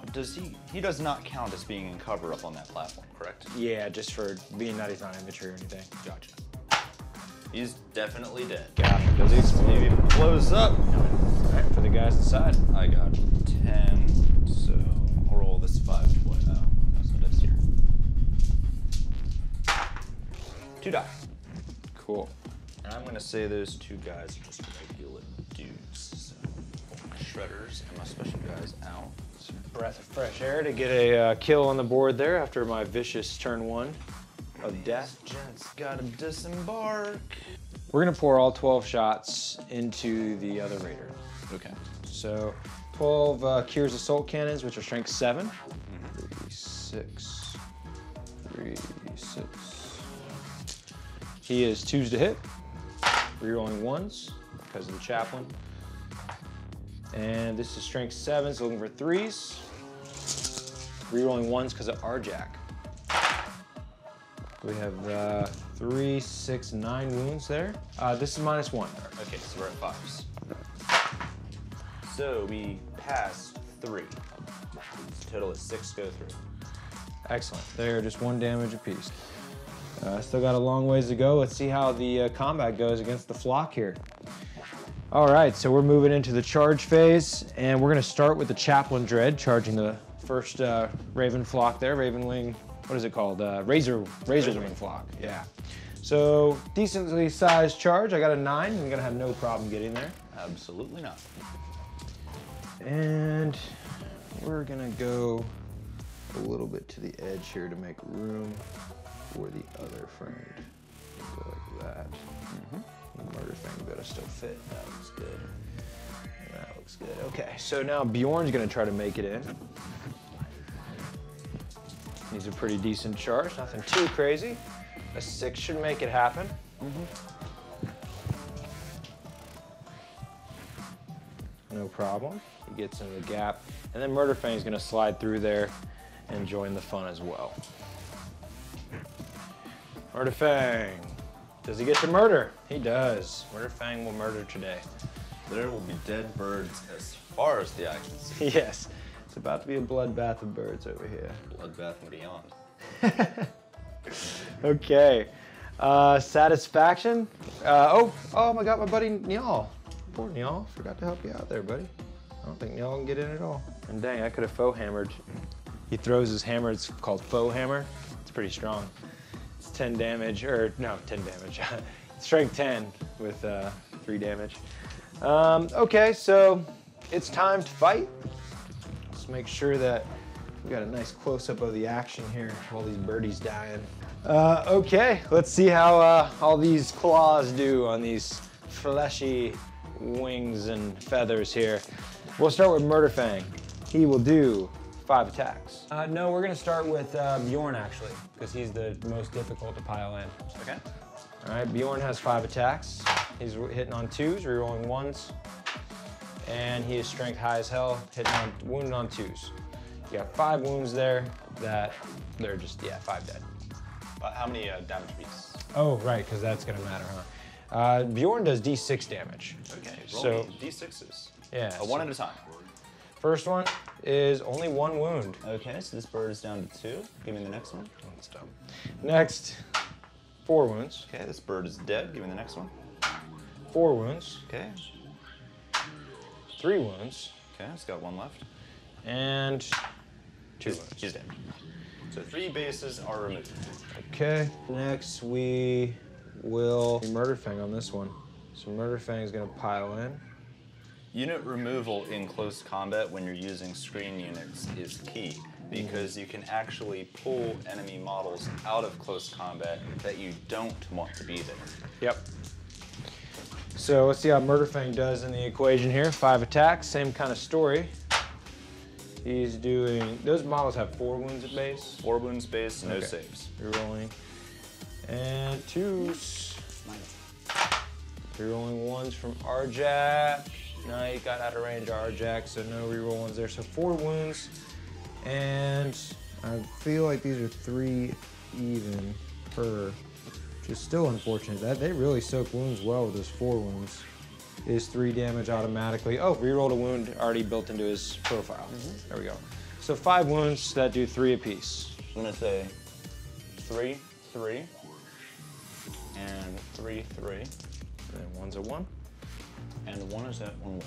S2: he does not count as being in cover up on that platform, correct?
S1: Yeah, just for being that he's not infantry or anything.
S2: Gotcha. He's definitely dead.
S1: Got it. Does he explode?
S2: Maybe it blows up.
S1: All right, for the guys inside.
S2: I got 10, so I'll roll this 5 twice. Oh, that's what it is here. 2 die.
S1: Cool.
S2: And I'm gonna say those 2 guys are just regular dudes. So pull my shredders and my special guys out.
S1: Some breath of fresh air to get a kill on the board there after my vicious turn 1 of death.
S2: Gents gotta disembark.
S1: We're gonna pour all 12 shots into the other raider.
S2: Okay.
S1: So 12 Kier's assault cannons, which are strength 7. 3, 6, 3, 6. He is 2s to hit. Rerolling 1s because of the chaplain. And this is strength 7, so looking for 3s. Rerolling 1s because of Arjack. We have 3, 6, 9 wounds there. This is -1.
S2: Okay, so we're at 5s. So we pass 3. Total is 6 go through.
S1: Excellent. They're just 1 damage apiece. Still got a long ways to go. Let's see how the combat goes against the flock here. All right, so we're moving into the charge phase, and we're gonna start with the Chaplain Dread, charging the first Raven flock there, Raven Wing, what is it called? Razor Wing flock, yeah. So decently sized charge. I got a 9, I'm gonna have no problem getting there.
S2: Absolutely not.
S1: And we're gonna go a little bit to the edge here to make room for the other friend. Go like that. The Murderfang better still fit. That looks good. That looks good. Okay, so now Bjorn's gonna try to make it in. He's a pretty decent charge, nothing too crazy. A 6 should make it happen. No problem. He gets in the gap. And then Murderfang's gonna slide through there and join the fun as well. Murderfang. Does he get to murder? He does. Murderfang will murder today.
S2: There will be dead birds as far as the eye can see.
S1: Yes. It's about to be a bloodbath of birds over here.
S2: Bloodbath and beyond.
S1: Okay. Satisfaction. Oh my God, my buddy Nyal. Poor Nyal. Forgot to help you out there, buddy. I don't think Nyal can get in at all. And dang, I could have faux hammered. He throws his hammer. It's called faux hammer. It's pretty strong. 10 damage, or no, 10 damage. Strength 10 with 3 damage. Okay, so it's time to fight. Let's make sure that we got a nice close-up of the action here. All these birdies dying. Okay, let's see how all these claws do on these fleshy wings and feathers here. We'll start with Murderfang. He will do 5 attacks. No, we're gonna start with Bjorn actually, because he's the most difficult to pile in.
S2: Okay.
S1: All right, Bjorn has 5 attacks. He's hitting on 2s, rerolling 1s. And he is strength high as hell, wounded on 2s. You got 5 wounds there that they're just, 5 dead.
S2: How many damage beats?
S1: Oh, right, because that's gonna matter, huh? Bjorn does D6 damage.
S2: Okay,
S1: so
S2: roll me D6s.
S1: Yeah.
S2: One at a time.
S1: First one is only 1 wound.
S2: Okay, so this bird is down to 2. Give me the next one.
S1: Oh, that's dumb. Next, 4 wounds.
S2: Okay, this bird is dead. Give me the next one.
S1: 4 wounds.
S2: Okay.
S1: 3 wounds.
S2: Okay, it's got 1 left.
S1: And 2 wounds.
S2: He's dead. So 3 bases are removed.
S1: Okay, next we will Murderfang on this one. So Murderfang is gonna pile in.
S2: Unit removal in close combat when you're using screen units is key because you can actually pull enemy models out of close combat that you don't want to be there.
S1: Yep. So let's see how Murderfang does in the equation here. 5 attacks, same kind of story. He's doing, those models have 4 wounds at base.
S2: 4 wounds base, no
S1: Okay.
S2: saves.
S1: Rerolling. And 2s. Rerolling 1s from Arjack. No, he got out of range Arjack, so no reroll ones there. So 4 wounds. And I feel like these are 3 even per which is still unfortunate. That they really soak wounds well with those 4 wounds. Is 3 damage automatically. Oh, rerolled a wound already built into his profile. There we go. So 5 wounds that do 3 apiece.
S2: I'm gonna say 3, 3, and 3, 3.
S1: And one's a 1.
S2: And 1 is at 1 wound.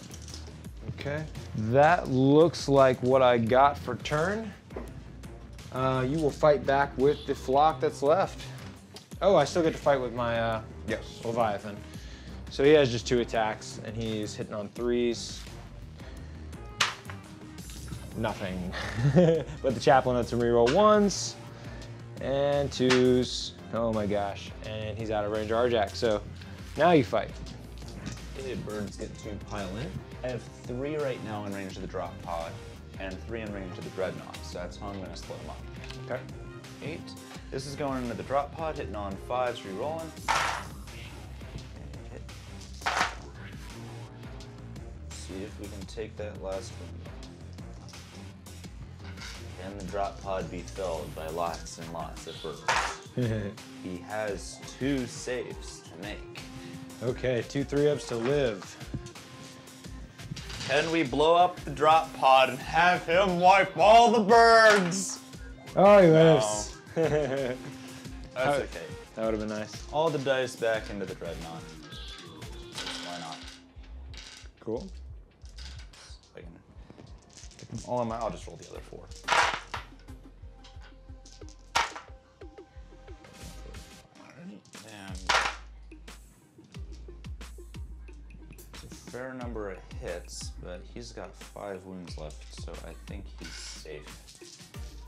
S1: Okay. That looks like what I got for turn. You will fight back with the flock that's left. Oh, I still get to fight with my Leviathan. So he has just 2 attacks, and he's hitting on 3s. Nothing. But the chaplain lets him reroll 1s and 2s. Oh my gosh. And he's out of range of Arjack. So now you fight.
S2: Okay, birds get to pile in. I have 3 right now in range of the drop pod, and 3 in range of the Dreadnought. So that's how I'm going to split them up.
S1: Okay.
S2: 8. This is going into the drop pod, hitting on 5s, rerolling. See if we can take that last one. Can the drop pod be filled by lots and lots of birds? He has 2 saves to make.
S1: Okay, 2 3-ups to live.
S2: Can we blow up the drop pod and have him wipe all the birds?
S1: Oh, he lives.
S2: That's okay.
S1: That would have been nice.
S2: All the dice back into the Dreadnought. Why not?
S1: Cool.
S2: I can get them all in my, I'll just roll the other 4. And it's a fair number of hits, but he's got 5 wounds left, so I think he's safe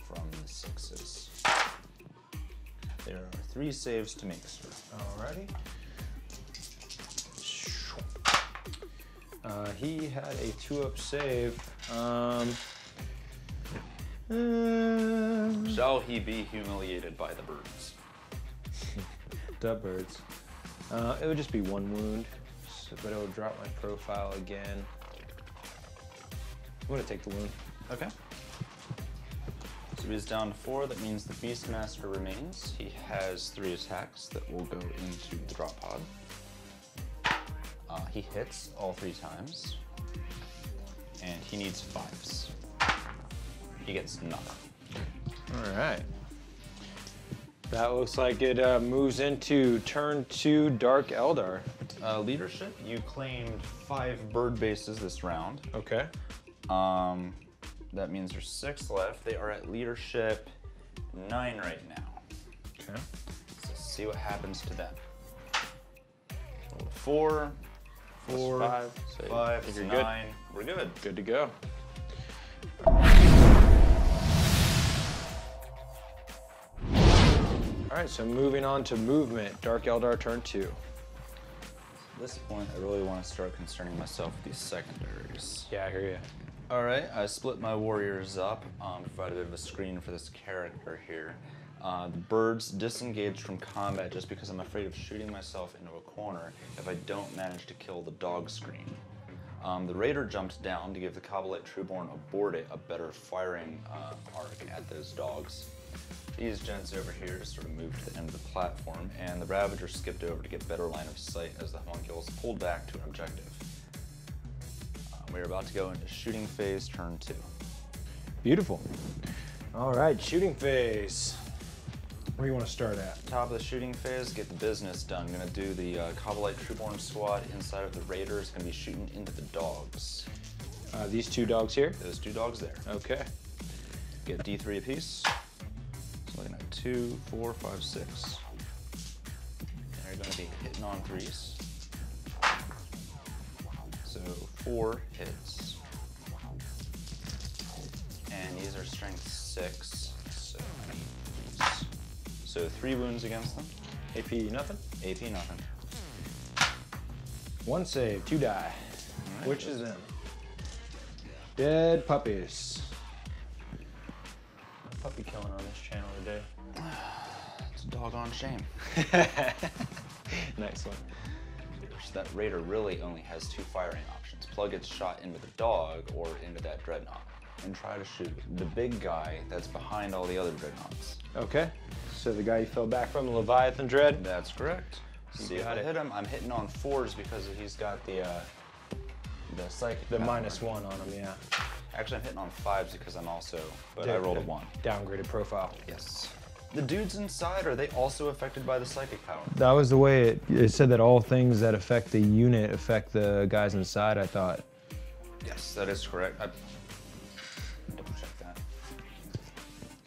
S2: from the 6s. There are 3 saves to make, sir.
S1: Alrighty. He had a 2-up save.
S2: Shall he be humiliated by the birds?
S1: The birds. It would just be 1 wound, but it would drop my profile again. I'm gonna take the wound.
S2: Okay. So he's down to 4. That means the Beastmaster remains. He has 3 attacks that will go into the drop pod. He hits all 3 times, and he needs 5s. He gets nothing.
S1: All right. That looks like it moves into turn 2, Dark Eldar.
S2: Leadership, you claimed 5 bird bases this round.
S1: Okay.
S2: That means there's 6 left. They are at leadership 9 right now.
S1: Okay.
S2: So see what happens to them. 4,
S1: 4,
S2: 5,
S1: so
S2: 5,
S1: you're
S2: 9. We're good.
S1: Good to go. All right, so moving on to movement, Dark Eldar turn 2.
S2: At this point, I really want to start concerning myself with these secondaries.
S1: Yeah, I hear you.
S2: All right, I split my warriors up, provide a bit of a screen for this character here. The birds disengaged from combat just because I'm afraid of shooting myself into a corner if I don't manage to kill the dog screen. The raider jumps down to give the Kabbalite Trueborn aboard it a better firing arc at those dogs. These gents over here just sort of moved to the end of the platform, and the Ravager skipped over to get better line of sight as the homunculus pulled back to an objective. We're about to go into shooting phase, turn 2.
S1: Beautiful. All right, shooting phase. Where do you want to start at?
S2: Top of the shooting phase, get the business done. I'm gonna do the Kabbalite Trueborn squad inside of the Raiders, gonna be shooting into the dogs.
S1: These 2 dogs here?
S2: Those 2 dogs there.
S1: Okay.
S2: Get D3 apiece. So looking at 2, 4, 5, 6. And they're gonna be hitting on 3s. So 4 hits. And these are strength 6, so I need 3s. So 3 wounds against them.
S1: AP nothing?
S2: AP nothing.
S1: 1 save, 2 die.
S2: Right,
S1: Which is them? Dead puppies. Puppy killing on this channel today.
S2: It's a doggone shame.
S1: Nice one.
S2: That Raider really only has 2 firing options. Plug its shot into the dog or into that Dreadnought and try to shoot the big guy that's behind all the other Dreadnoughts.
S1: Okay. So the guy you fell back from, the Leviathan Dread.
S2: That's correct. See if I hit him. I'm hitting on 4s because he's got the psychic.
S1: The -1 on him, yeah.
S2: Actually, I'm hitting on 5s because I'm also, but I rolled a 1.
S1: Downgraded profile.
S2: Yes. The dudes inside, are they also affected by the psychic power?
S1: That was the way it said that all things that affect the unit affect the guys inside, I thought.
S2: Yes, that is correct. I double check that.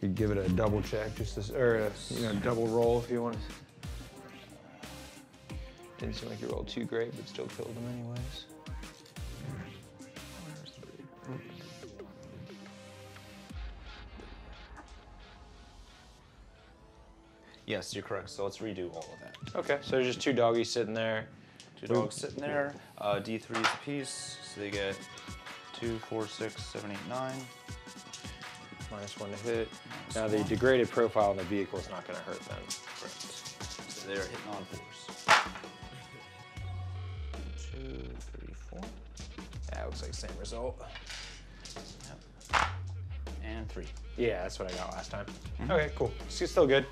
S1: You could give it a double check, or a double roll if you want. Didn't seem like you rolled too great, but still killed them anyways.
S2: Yes, you're correct. So let's redo all of that.
S1: Okay, so there's just 2 doggies sitting there.
S2: 2 dogs sitting there. D3s a piece, so they get 2, 4, 6, 7, 8, 9.
S1: -1 to hit. Now the degraded profile on the vehicle is not going to hurt them.
S2: Correct. So they're hitting on 4s. 2, 3, 4.
S1: Yeah, it looks like the same result.
S2: Yep. And 3.
S1: Yeah, that's what I got last time. Okay, cool. It's still good.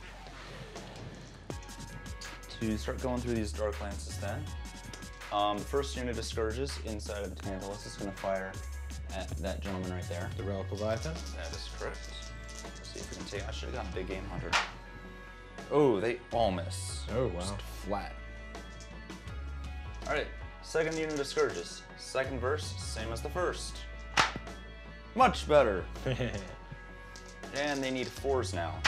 S2: To start going through these Dark Lances then, the first unit of Scourges inside of the Tantalus is going to fire at that gentleman right there.
S1: The Relic Leviathan?
S2: That is correct. Let's see if we can take, I should have gotten Big Game Hunter. Oh, they all miss.
S1: Oh, wow.
S2: Just flat. All right, second unit of Scourges. Second verse, same as the first. Much better. And they need 4s now.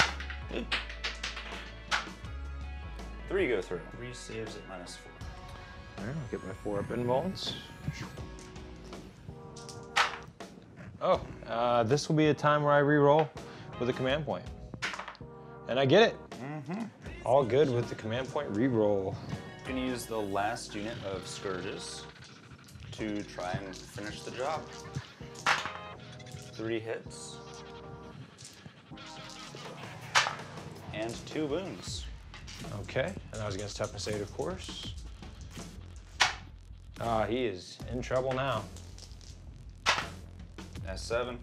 S2: 3 go through. 3 saves at -4.
S1: All right, I'll get my 4 up invulns. Oh, this will be a time where I re-roll with a command point. And I get it. All good with the command point re-roll.
S2: You can use the last unit of Scourges to try and finish the job. 3 hits. And 2 wounds.
S1: Okay, and that was against toughness 8, of course. He is in trouble now.
S2: That's 7.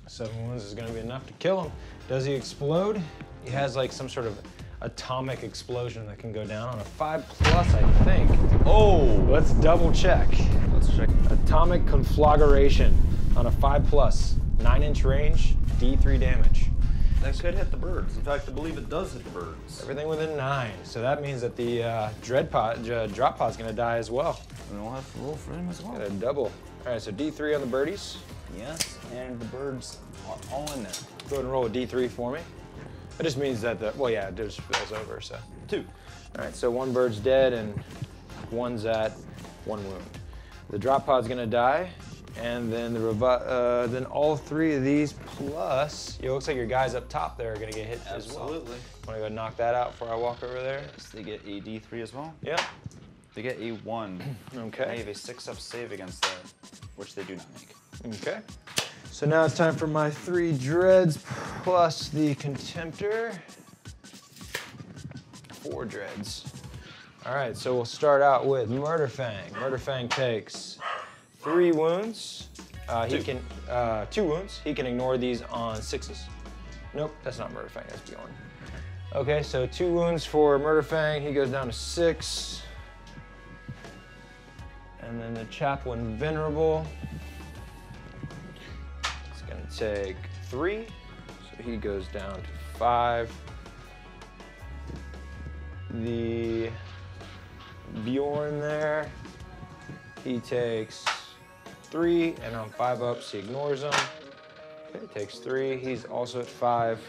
S1: 7 wounds is gonna be enough to kill him. Does he explode? He has like some sort of atomic explosion that can go down on a 5+, I think.
S2: Oh!
S1: Let's double check.
S2: Let's check.
S1: Atomic conflagration on a 5+, 9-inch range, D3 damage.
S2: That could hit the birds. In fact, I believe it does hit the birds.
S1: Everything within 9. So that means that the drop pod's gonna die as well.
S2: And we'll have to roll for him as well.
S1: Got a double. All right, so D3 on the birdies.
S2: Yes, and the birds are all in there.
S1: Go ahead and roll a D3 for me. It just means that well, yeah, it just spills over, so.
S2: 2.
S1: All right, so 1 bird's dead and 1's at 1 wound. The drop pod's gonna die, and then then all 3 of these plus, it looks like your guys up top there are gonna get hit as well.
S2: Absolutely.
S1: Wanna go knock that out before I walk over there?
S2: Yes, they get a D3 as well.
S1: Yep.
S2: They get a 1.
S1: Okay.
S2: They have a 6-up save against that, which they do not make.
S1: Okay. So now it's time for my 3 dreads plus the contemptor. 4 dreads. All right, so we'll start out with Murderfang. Murderfang takes 3 wounds. He can 2 wounds. He can ignore these on 6s. Nope, that's not Murderfang. That's Bjorn. Okay, so 2 wounds for Murderfang. He goes down to 6. And then the Chaplain Venerable. It's gonna take 3, so he goes down to 5. The Bjorn there, he takes 3, and on 5 ups, he ignores them. Okay, takes 3, he's also at 5.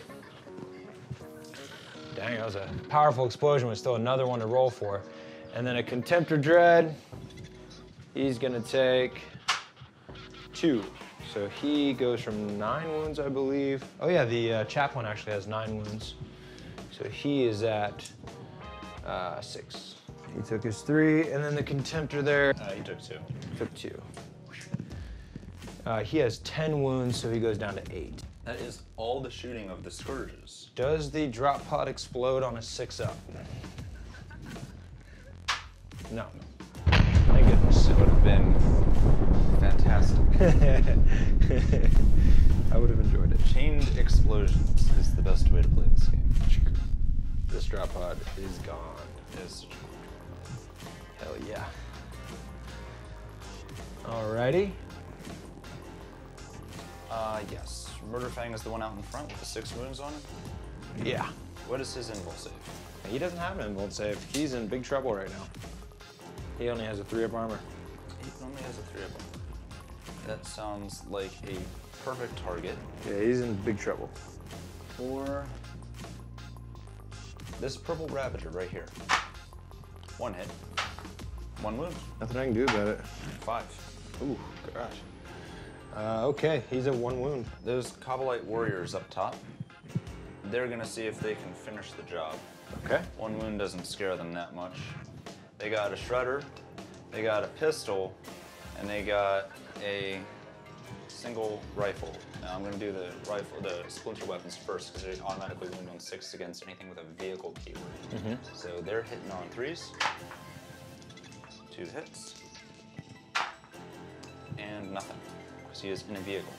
S1: Dang, that was a powerful explosion with still another one to roll for. And then a Contemptor Dread, he's gonna take 2. So he goes from 9 wounds, I believe. Oh yeah, the Chaplain actually has 9 wounds. So he is at 6. He took his 3, and then the Contemptor there.
S2: He took 2.
S1: Took 2. He has 10 wounds, so he goes down to 8.
S2: That is all the shooting of the Scourges.
S1: Does the drop pod explode on a 6-up? No. Thank goodness.
S2: It would have been fantastic.
S1: I would have enjoyed it.
S2: Chained explosions is the best way to play this game.
S1: drop pod is gone.
S2: Is
S1: Hell yeah. Alrighty.
S2: yes. Murderfang is the one out in front with the 6 wounds on him.
S1: Yeah.
S2: What is his invul save?
S1: He doesn't have an invuln save. He's in big trouble right now. He only has a 3-up armor.
S2: He only has a 3-up armor. That sounds like a perfect target.
S1: Yeah, he's in big trouble.
S2: For this purple Ravager right here. 1 hit. 1 wound.
S1: Nothing I can do about it.
S2: 5.
S1: Ooh, gosh. Okay, he's at 1 wound.
S2: Those Kabbalite warriors up top, they're gonna see if they can finish the job.
S1: Okay.
S2: 1 wound doesn't scare them that much. They got a shredder, they got a pistol, and they got a single rifle. Now I'm gonna do the splinter weapons first because they automatically wound on 6 against anything with a vehicle keyword. So they're hitting on 3s. 2 hits. And nothing, because he is in a vehicle.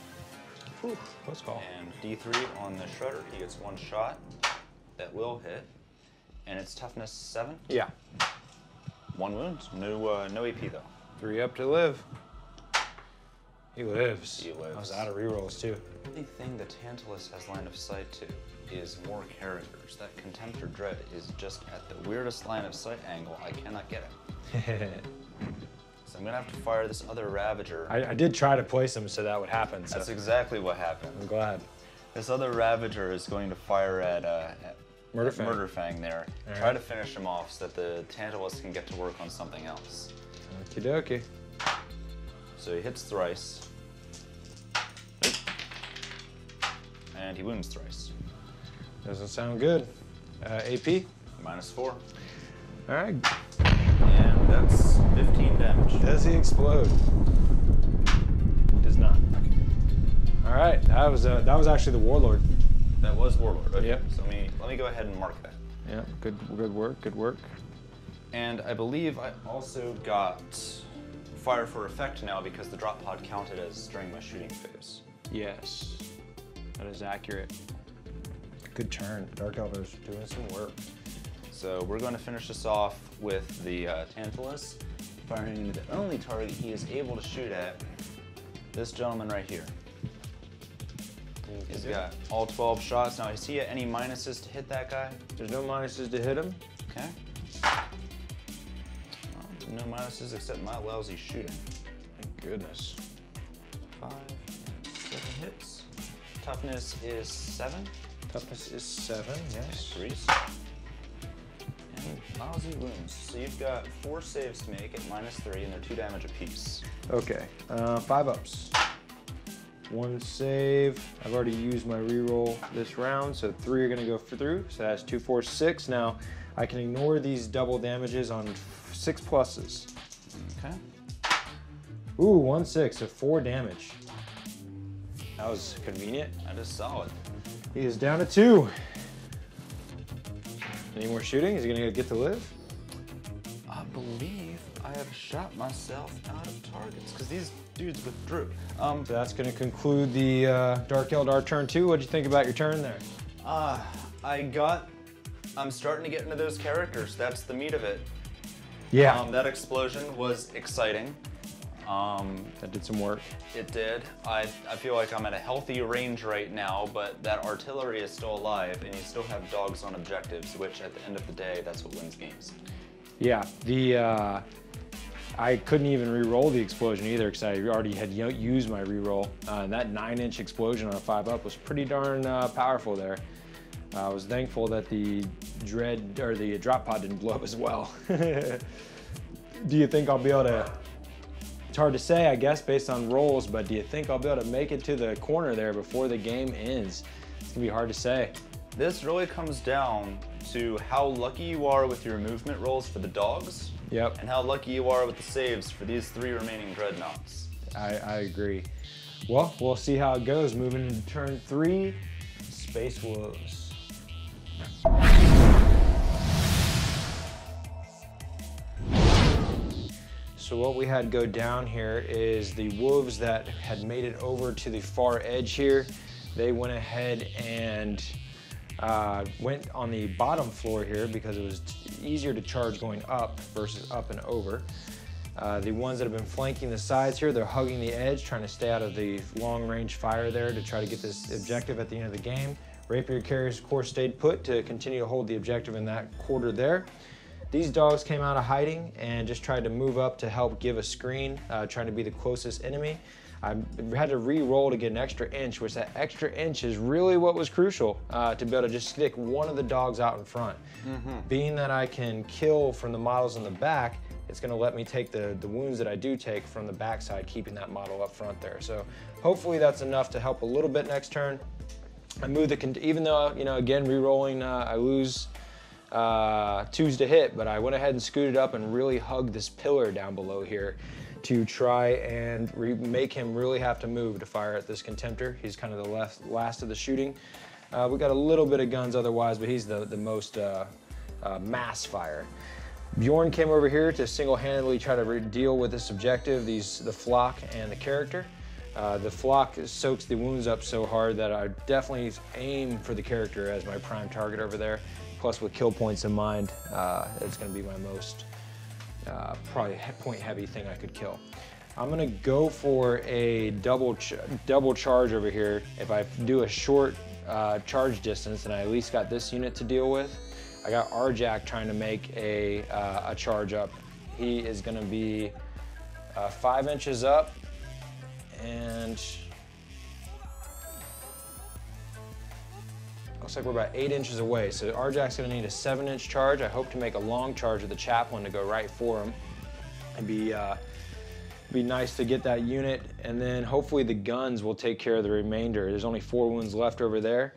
S1: Whew, close call.
S2: And D3 on the shredder, he gets 1 shot that will hit. And it's toughness 7.
S1: Yeah.
S2: 1 wound, no AP though.
S1: 3 up to live. He lives.
S2: He lives.
S1: I was out of rerolls too.
S2: The only thing the Tantalus has line of sight to is more characters. That Contempt or Dread is just at the weirdest line of sight angle. I cannot get it. So I'm gonna have to fire this other Ravager.
S1: I did try to place him so that would happen. So
S2: That's exactly what happened.
S1: I'm glad.
S2: This other Ravager is going to fire at Murderfang there.
S1: All
S2: Try
S1: right.
S2: to finish him off so that the Tantalus can get to work on something else.
S1: Okie dokie.
S2: So he hits thrice. And he wounds thrice.
S1: Doesn't sound good. AP?
S2: -4.
S1: All right.
S2: And that's 15 damage.
S1: Does he explode? Does not. Okay. All right. That was actually the Warlord.
S2: That was Warlord. Okay.
S1: Yep.
S2: So let me go ahead and mark that.
S1: Yeah. Good work. Good work.
S2: And I believe I also got fire for effect now because the drop pod counted as during my shooting phase.
S1: Yes. That is accurate. Good turn. Dark Eldar's doing some work.
S2: So we're going to finish this off with the Tantalus, firing the only target he is able to shoot at, this gentleman right here. He's got all 12 shots. Now, is he at any minuses to hit that guy?
S1: There's no minuses to hit him.
S2: Okay. No minuses except my lousy shooting.
S1: Thank goodness.
S2: 5, 7 hits. Toughness is 7.
S1: Toughness is 7, yes.
S2: 3s. And lousy wounds. So you've got 4 saves to make at -3, and they're 2 damage apiece.
S1: Okay, 5 ups. 1 save. I've already used my reroll this round, so 3 are gonna go through. So that's 2, 4, 6. Now I can ignore these double damages on 6 pluses.
S2: Okay.
S1: Ooh, 1, 6, so 4 damage. That was convenient.
S2: That is solid.
S1: He is down to 2. Any more shooting? Is he gonna get to live?
S2: I believe I have shot myself out of targets because these dudes withdrew.
S1: So that's gonna conclude the Dark Eldar turn 2. What'd you think about your turn there?
S2: I'm starting to get into those characters. That's the meat of it.
S1: Yeah.
S2: That explosion was exciting.
S1: That did some work.
S2: It did. I feel like I'm at a healthy range right now, but that artillery is still alive, and you still have dogs on objectives, which at the end of the day, that's what wins games.
S1: Yeah, I couldn't even re-roll the explosion either because I already had used my re-roll. And that 9-inch explosion on a 5-up was pretty darn powerful there. I was thankful that the drop pod didn't blow up as well. Do you think I'll be able to? It's hard to say, I guess, based on rolls, but do you think I'll be able to make it to the corner there before the game ends? It's gonna be hard to say.
S2: This really comes down to how lucky you are with your movement rolls for the dogs.
S1: Yep.
S2: And how lucky you are with the saves for these 3 remaining Dreadnoughts.
S1: I agree. Well, we'll see how it goes. Moving into turn 3, Space Wolves. So what we had go down here is the wolves that had made it over to the far edge here. They went ahead and Went on the bottom floor here because it was easier to charge going up versus up and over. The ones that have been flanking the sides here, they're hugging the edge, trying to stay out of the long-range fire there to try to get this objective at the end of the game. Rapier carriers, of course, stayed put to continue to hold the objective in that quarter there. These dogs came out of hiding and just tried to move up to help give a screen, trying to be the closest enemy. I had to re-roll to get an extra inch, which that extra inch is really what was crucial to be able to just stick one of the dogs out in front. Being that I can kill from the models in the back, it's going to let me take the wounds that I do take from the backside, keeping that model up front there. So hopefully that's enough to help a little bit next turn. I move even though, you know, again, re-rolling, I lose 2s to hit, but I went ahead and scooted up and really hugged this pillar down below here to try and make him really have to move to fire at this Contemptor. He's kind of the last of the shooting. We got a little bit of guns otherwise, but he's the most mass fire. Bjorn came over here to single-handedly try to deal with this objective, the flock and the character. The flock soaks the wounds up so hard that I definitely aim for the character as my prime target over there. Plus with kill points in mind, it's gonna be my most probably point heavy thing I could kill. I'm gonna go for a double charge over here. If I do a short charge distance and I at least got this unit to deal with, I got Arjack trying to make a charge up. He is gonna be 5 inches up and looks like we're about 8 inches away. So Arjack's gonna need a 7-inch charge. I hope to make a long charge with the chaplain to go right for him. And be nice to get that unit. And then hopefully the guns will take care of the remainder. There's only 4 wounds left over there.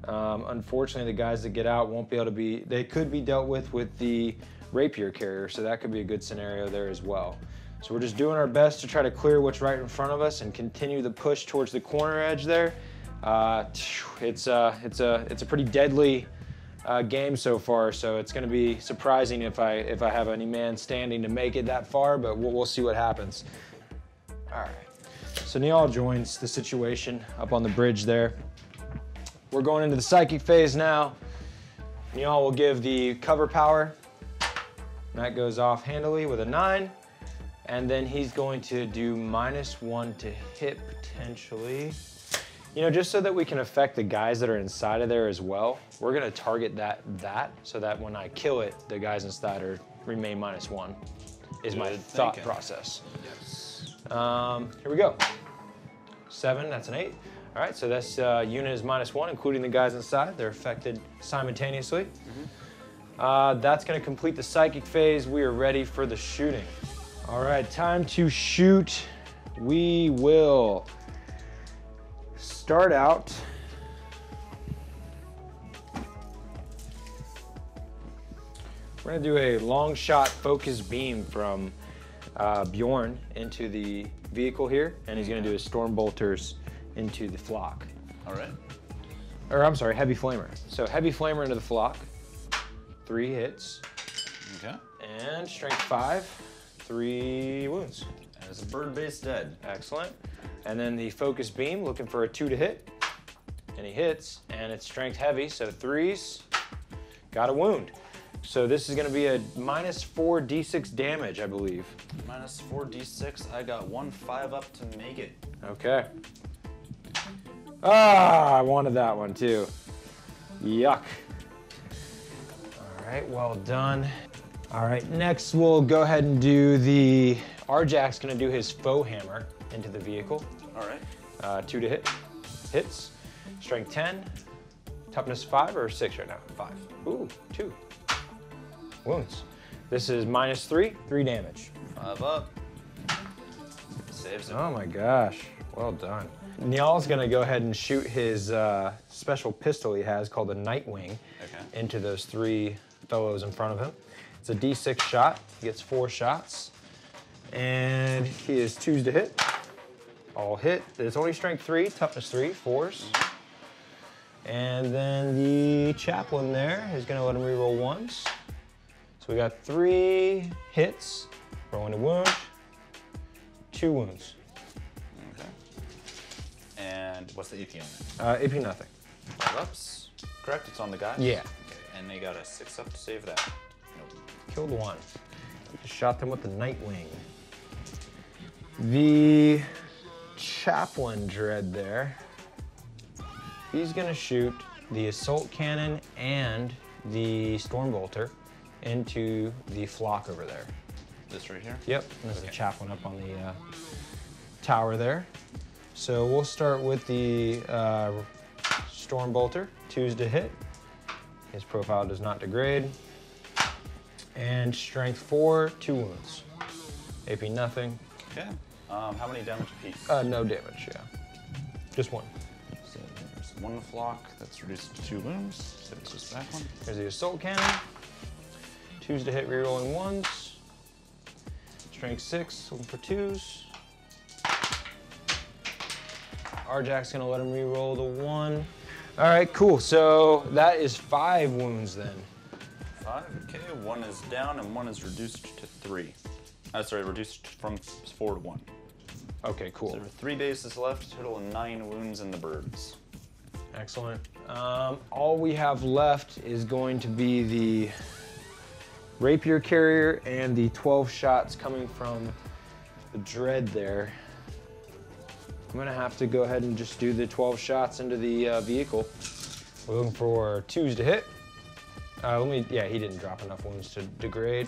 S1: Unfortunately, the guys that get out won't be able to be, they could be dealt with the rapier carrier. So that could be a good scenario there as well. So we're just doing our best to try to clear what's right in front of us and continue the push towards the corner edge there. It's a pretty deadly game so far, so it's going to be surprising if I have any man standing to make it that far, but we'll see what happens. All right, so Niall joins the situation up on the bridge there. We're going into the psychic phase now. Niall will give the cover power. That goes off handily with a 9. And then he's going to do -1 to hit potentially. You know, just so that we can affect the guys that are inside of there as well, we're gonna target that so that when I kill it, the guys inside remain -1, is my thought process.
S2: Yes.
S1: Here we go. 7, that's an 8. All right, so this unit is -1, including the guys inside. They're affected simultaneously. That's gonna complete the psychic phase. We are ready for the shooting. All right, time to shoot. We will start out we're gonna do a long shot focus beam from Bjorn into the vehicle here, and he's gonna do his storm bolters into the flock.
S2: All right.
S1: Or I'm sorry, heavy flamer. So heavy flamer into the flock, 3 hits.
S2: Okay.
S1: And strength 5, 3 wounds.
S2: As a bird-based dead.
S1: Excellent. And then the focus beam, looking for a 2 to hit. And he hits, and it's strength heavy, so 3s. Got a wound. So this is gonna be a -4 d6 damage, I believe.
S2: -4 d6. I got 1 5 up to make it.
S1: Okay. Ah, I wanted that one too. Yuck. All right, well done. All right, next we'll go ahead and do the, Arjack's gonna do his faux hammer into the vehicle.
S2: All right.
S1: 2 to hit, hits. Strength 10, toughness 5 or 6 right now? 5. Ooh, 2. Wounds. This is -3, 3 damage.
S2: 5 up. Saves it.
S1: Oh my gosh, well done. Niall's gonna go ahead and shoot his special pistol he has called the Nightwing into those 3 fellows in front of him. It's a d6 shot, he gets 4 shots. And he is 2s to hit, all hit. It's only strength 3, toughness 3, 4s. And then the chaplain there is gonna let him reroll 1s. So we got 3 hits, rolling a wound, 2 wounds.
S2: Okay. And what's the AP on that?
S1: AP nothing.
S2: 5 ups. correct? It's on the guys?
S1: Yeah.
S2: Okay. And they got a 6-up to save that. Nope.
S1: Killed one. Just shot them with the Nightwing. The Chaplain Dread there. He's gonna shoot the Assault Cannon and the Stormbolter into the flock over there.
S2: This right here?
S1: Yep, and there's a Chaplain up on the tower there. So we'll start with the Stormbolter, 2s to hit. His profile does not degrade. And strength 4, 2 wounds. AP nothing.
S2: Okay. How many damage apiece?
S1: No damage, yeah. Just 1.
S2: So there's 1 flock that's reduced to 2 wounds. So it's just that one.
S1: There's the Assault Cannon. 2s to hit, rerolling 1s. Strength 6, looking for 2s. Arjack's gonna let him reroll the 1. All right, cool. So that is 5 wounds then.
S2: 5, okay. 1 is down and 1 is reduced to 3. Sorry, reduced from 4 to 1.
S1: Okay, cool.
S2: So there are 3 bases left, total of 9 wounds in the birds.
S1: Excellent. All we have left is going to be the Rapier Carrier and the 12 shots coming from the Dread there. I'm gonna have to go ahead and just do the 12 shots into the vehicle. We're looking for 2s to hit. Yeah, he didn't drop enough wounds to degrade.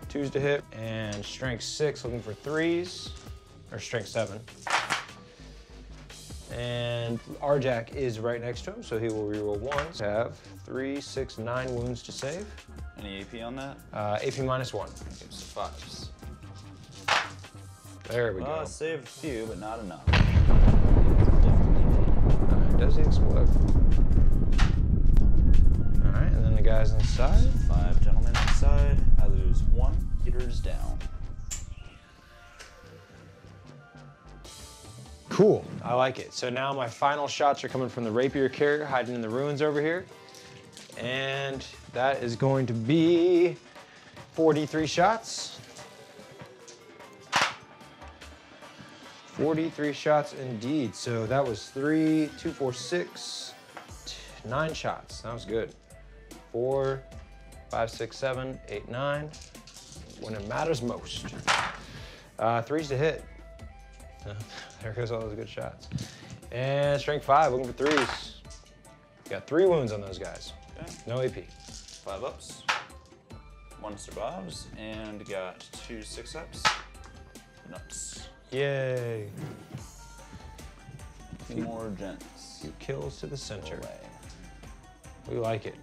S1: 2s to hit, and strength 6, looking for 3s, or strength 7. And Arjack is right next to him, so he will reroll 1s. Have 3, 6, 9 wounds to save.
S2: Any AP on that?
S1: AP minus 1.
S2: Okay, so 5s.
S1: There we go.
S2: Saved a few, but not enough.
S1: Does he explode? All right, and then the guys inside.
S2: 5 gentlemen inside. I lose 1. Peter's down.
S1: Cool, I like it. So now my final shots are coming from the Rapier Carrier, hiding in the ruins over here. And that is going to be 43 shots. 43 shots indeed. So that was 3, 2, 4, 6, 9 shots. That was good. 4, 5, 6, 7, 8, 9. When it matters most. 3s to hit. There goes all those good shots. And strength 5, looking for 3s. Got 3 wounds on those guys.
S2: Okay.
S1: No AP.
S2: 5 ups. 1 survives, and got 2 6-ups. Nuts.
S1: Yay.
S2: A few more gents.
S1: Few kills to the center.
S2: Away.
S1: We like it.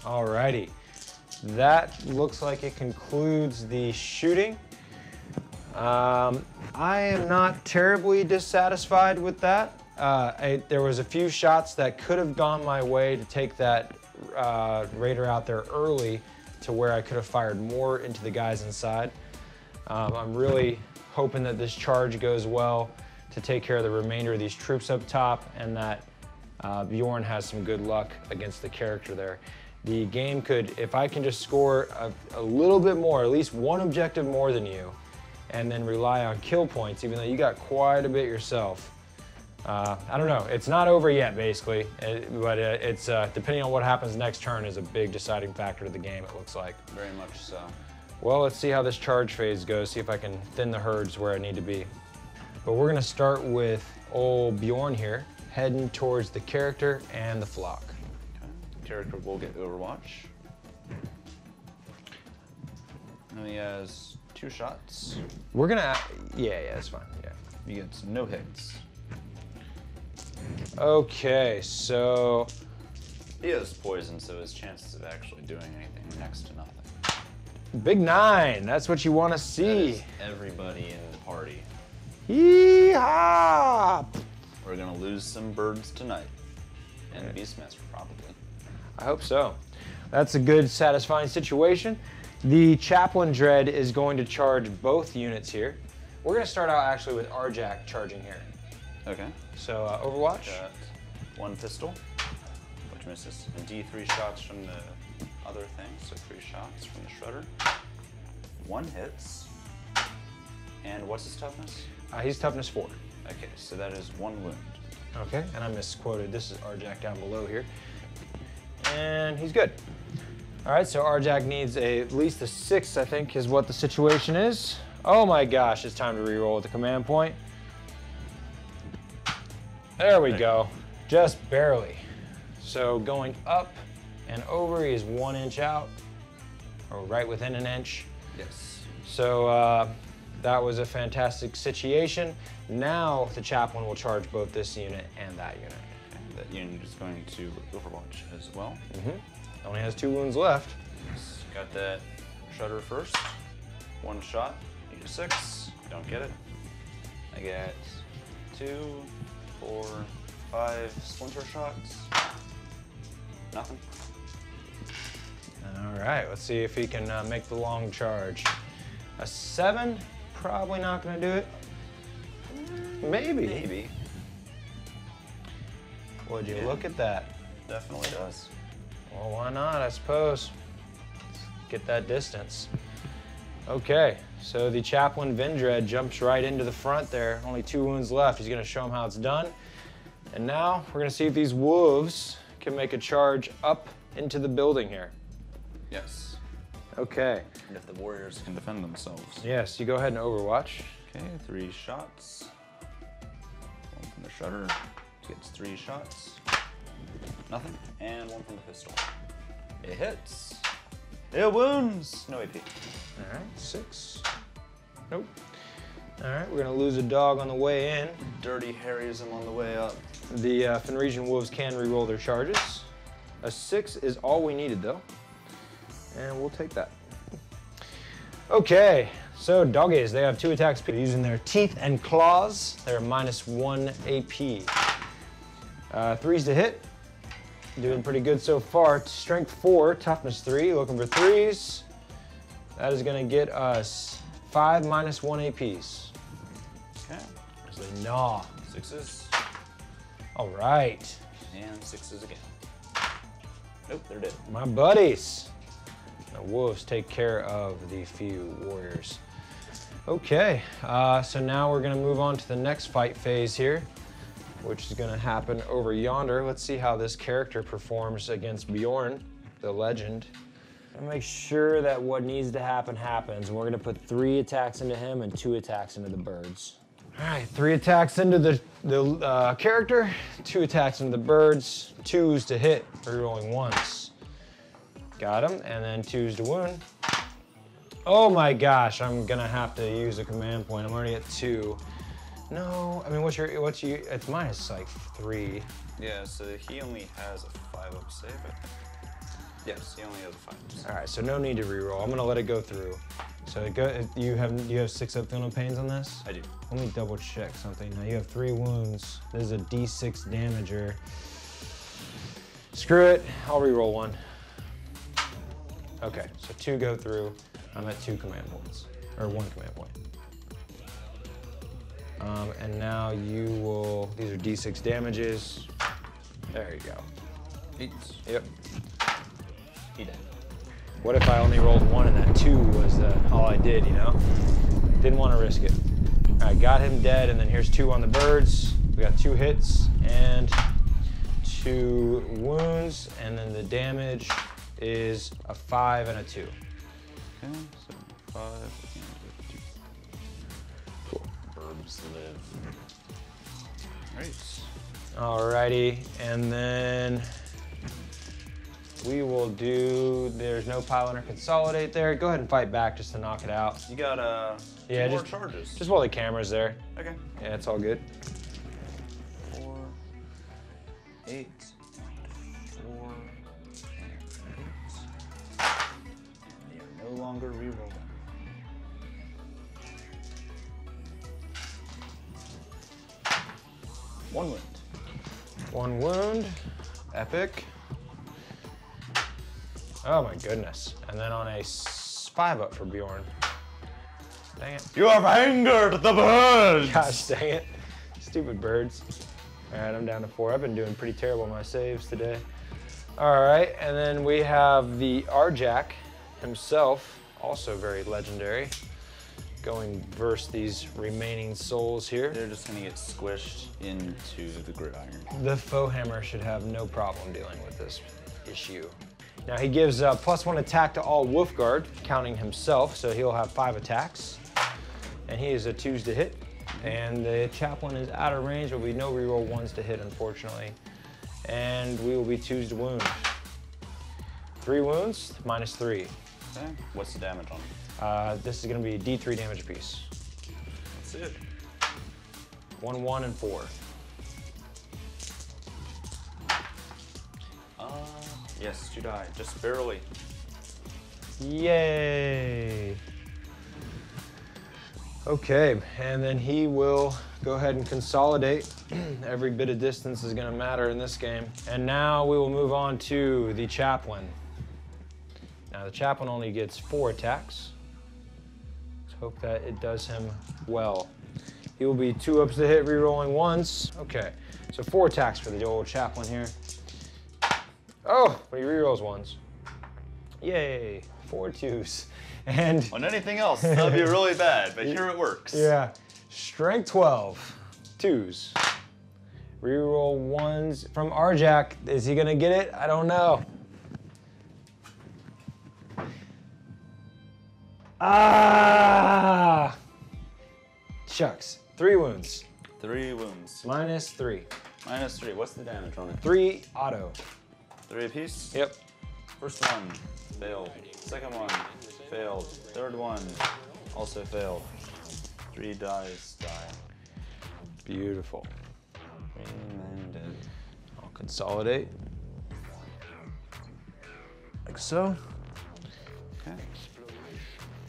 S1: Alrighty. That looks like it concludes the shooting. I am not terribly dissatisfied with that. There was a few shots that could have gone my way to take that raider out there early to where I could have fired more into the guys inside. I'm really hoping that this charge goes well to take care of the remainder of these troops up top, and that Bjorn has some good luck against the character there. The game could, if I can just score a little bit more, at least 1 objective more than you, and then rely on kill points, even though you got quite a bit yourself. I don't know, it's not over yet basically, but it's depending on what happens next turn is a big deciding factor to the game, it looks like.
S2: Very much so.
S1: Well, let's see how this charge phase goes, see if I can thin the herds where I need to be. But we're gonna start with old Bjorn here, heading towards the character and the flock.
S2: Okay. Character will get Overwatch. And he has 2 shots.
S1: We're gonna, yeah, that's fine, yeah.
S2: He gets no hits.
S1: Okay, so.
S2: He has poison, so his chances of actually doing anything next to nothing.
S1: Big 9, that's what you want to see.
S2: That is everybody in the party.
S1: Yeehaw!
S2: We're gonna lose some birds tonight. And Beastmaster, probably.
S1: I hope so. That's a good, satisfying situation. The Chaplain Dread is going to charge both units here. We're gonna start out actually with Arjack charging here.
S2: Okay.
S1: So Overwatch.
S2: Got 1 pistol, which misses, and D3 shots from the other thing, so 3 shots from the Shredder. 1 hits. And what's his toughness?
S1: He's toughness 4.
S2: Okay, so that is 1 wound.
S1: Okay, and I misquoted. This is Arjack down below here. And he's good. All right, so Arjack needs at least a 6, I think, is what the situation is. Oh my gosh, it's time to reroll with the command point. There we go, just barely. So going up and over, he is 1 inch out, or right within an inch.
S2: Yes.
S1: So that was a fantastic situation. Now the chaplain will charge both this unit and that unit.
S2: Okay, that unit is going to Overwatch as well.
S1: Only has 2 wounds left.
S2: Yes. Got that shudder first. 1 shot, need a 6, don't get it. I get 2, 4, 5 splinter shots. Nothing.
S1: All right, let's see if he can make the long charge. A 7, probably not gonna do it. Maybe.
S2: Maybe.
S1: Would you look at that?
S2: Definitely does.
S1: Well, why not, I suppose. Let's get that distance. Okay, so the chaplain Vindred jumps right into the front there. Only 2 wounds left. He's gonna show him how it's done. And now we're gonna see if these wolves can make a charge up into the building here.
S2: Yes.
S1: Okay.
S2: And if the warriors can defend themselves.
S1: Yes, you go ahead and overwatch.
S2: Okay, 3 shots. 1 from the shudder. Gets 3 shots. Nothing. And 1 from the pistol. It hits. It wounds. No AP.
S1: All right, 6. Nope. All right, we're gonna lose a dog on the way in.
S2: Dirty Harry's him on the way up.
S1: The Fenrisian wolves can re-roll their charges. A 6 is all we needed though. And we'll take that. Okay, so doggies, they have 2 attacks using their teeth and claws. They're -1 AP. 3s to hit. Doing pretty good so far. Strength 4, toughness 3, looking for 3s. That is gonna get us 5 -1 APs.
S2: Okay.
S1: As they gnaw.
S2: 6s.
S1: All right.
S2: And 6s again. Nope, they're dead.
S1: My buddies. The wolves take care of the few warriors. Okay, so now we're gonna move on to the next fight phase here, which is gonna happen over yonder. Let's see how this character performs against Bjorn, the legend. I'm gonna make sure that what needs to happen happens. And we're gonna put 3 attacks into him and 2 attacks into the birds. All right, 3 attacks into the character, 2 attacks into the birds, 2s to hit, rerolling 1s. Got him, and then 2s to wound. Oh my gosh, I'm gonna have to use a command point. I'm already at 2. No, I mean, it's minus like 3.
S2: Yeah, so he only has a 5-up save. Yes, he only has a 5-up save.
S1: All right, so no need to reroll. I'm gonna let it go through. So you have 6-up Feel Pains on this?
S2: I do.
S1: Let me double check something. Now you have 3 wounds. This is a D6 damager. Screw it, I'll reroll 1. Okay, so 2 go through. I'm at 2 command points, or 1 command point. And now you will, these are D6 damages. There you go.
S2: 8.
S1: Yep.
S2: He dead.
S1: What if I only rolled 1 and that 2 was all I did, you know? Didn't want to risk it. All right, got him dead, and then here's 2 on the birds. We got 2 hits and 2 wounds, and then the damage is a 5 and a 2.
S2: Okay, so 5 and a 2.
S1: Cool.
S2: Burbs live.
S1: Alrighty, and then we will do, there's no pile or consolidate there. Go ahead and fight back just to knock it out.
S2: You got
S1: yeah,
S2: 2 more charges.
S1: Just while the camera's there.
S2: Okay.
S1: Yeah, it's all good.
S2: 4, 8, 4, and 8. And they are no longer rerolling. One wound.
S1: 1 wound. Epic. Oh my goodness. And then on a 5-up for Bjorn. Dang it.
S2: You have angered the birds!
S1: Gosh dang it. Stupid birds. All right, I'm down to 4. I've been doing pretty terrible on my saves today. All right, and then we have the Arjack himself, also very legendary. going versus these remaining souls here.
S2: They're just gonna get squished into the gridiron.
S1: The faux hammer should have no problem dealing with this issue. Now he gives +1 attack to all Wolfguard, counting himself, so he'll have 5 attacks. And he is a 2s to hit. And the chaplain is out of range. There will be no reroll 1s to hit, unfortunately. And we will be 2s to wound. 3 wounds, -3.
S2: Okay. What's the damage on it?
S1: This is going to be D3 damage apiece.
S2: That's it.
S1: 1, 1, and 4.
S2: Yes, 2 die, just barely.
S1: Yay! Okay, and then he will go ahead and consolidate. Every bit of distance is going to matter in this game. And now we will move on to the chaplain. Now the chaplain only gets 4 attacks. Let's hope that it does him well. He will be 2-ups to hit, re-rolling 1s. Okay, so 4 attacks for the old chaplain here. Oh, but he re-rolls 1s. Yay, 4 2s. And
S2: on anything else, that'd be really bad, but here it works.
S1: Yeah, strength 12, 2s. Reroll 1s from Arjack. Is he gonna get it? I don't know. Ah! Shucks. 3 wounds.
S2: 3 wounds.
S1: -3.
S2: -3. What's the damage on it?
S1: 3 auto.
S2: 3 apiece?
S1: Yep.
S2: First one, failed. Second one, failed. Third one, also failed. 3 dice die.
S1: Beautiful.
S2: And dead.
S1: I'll consolidate. Like so.
S2: Okay.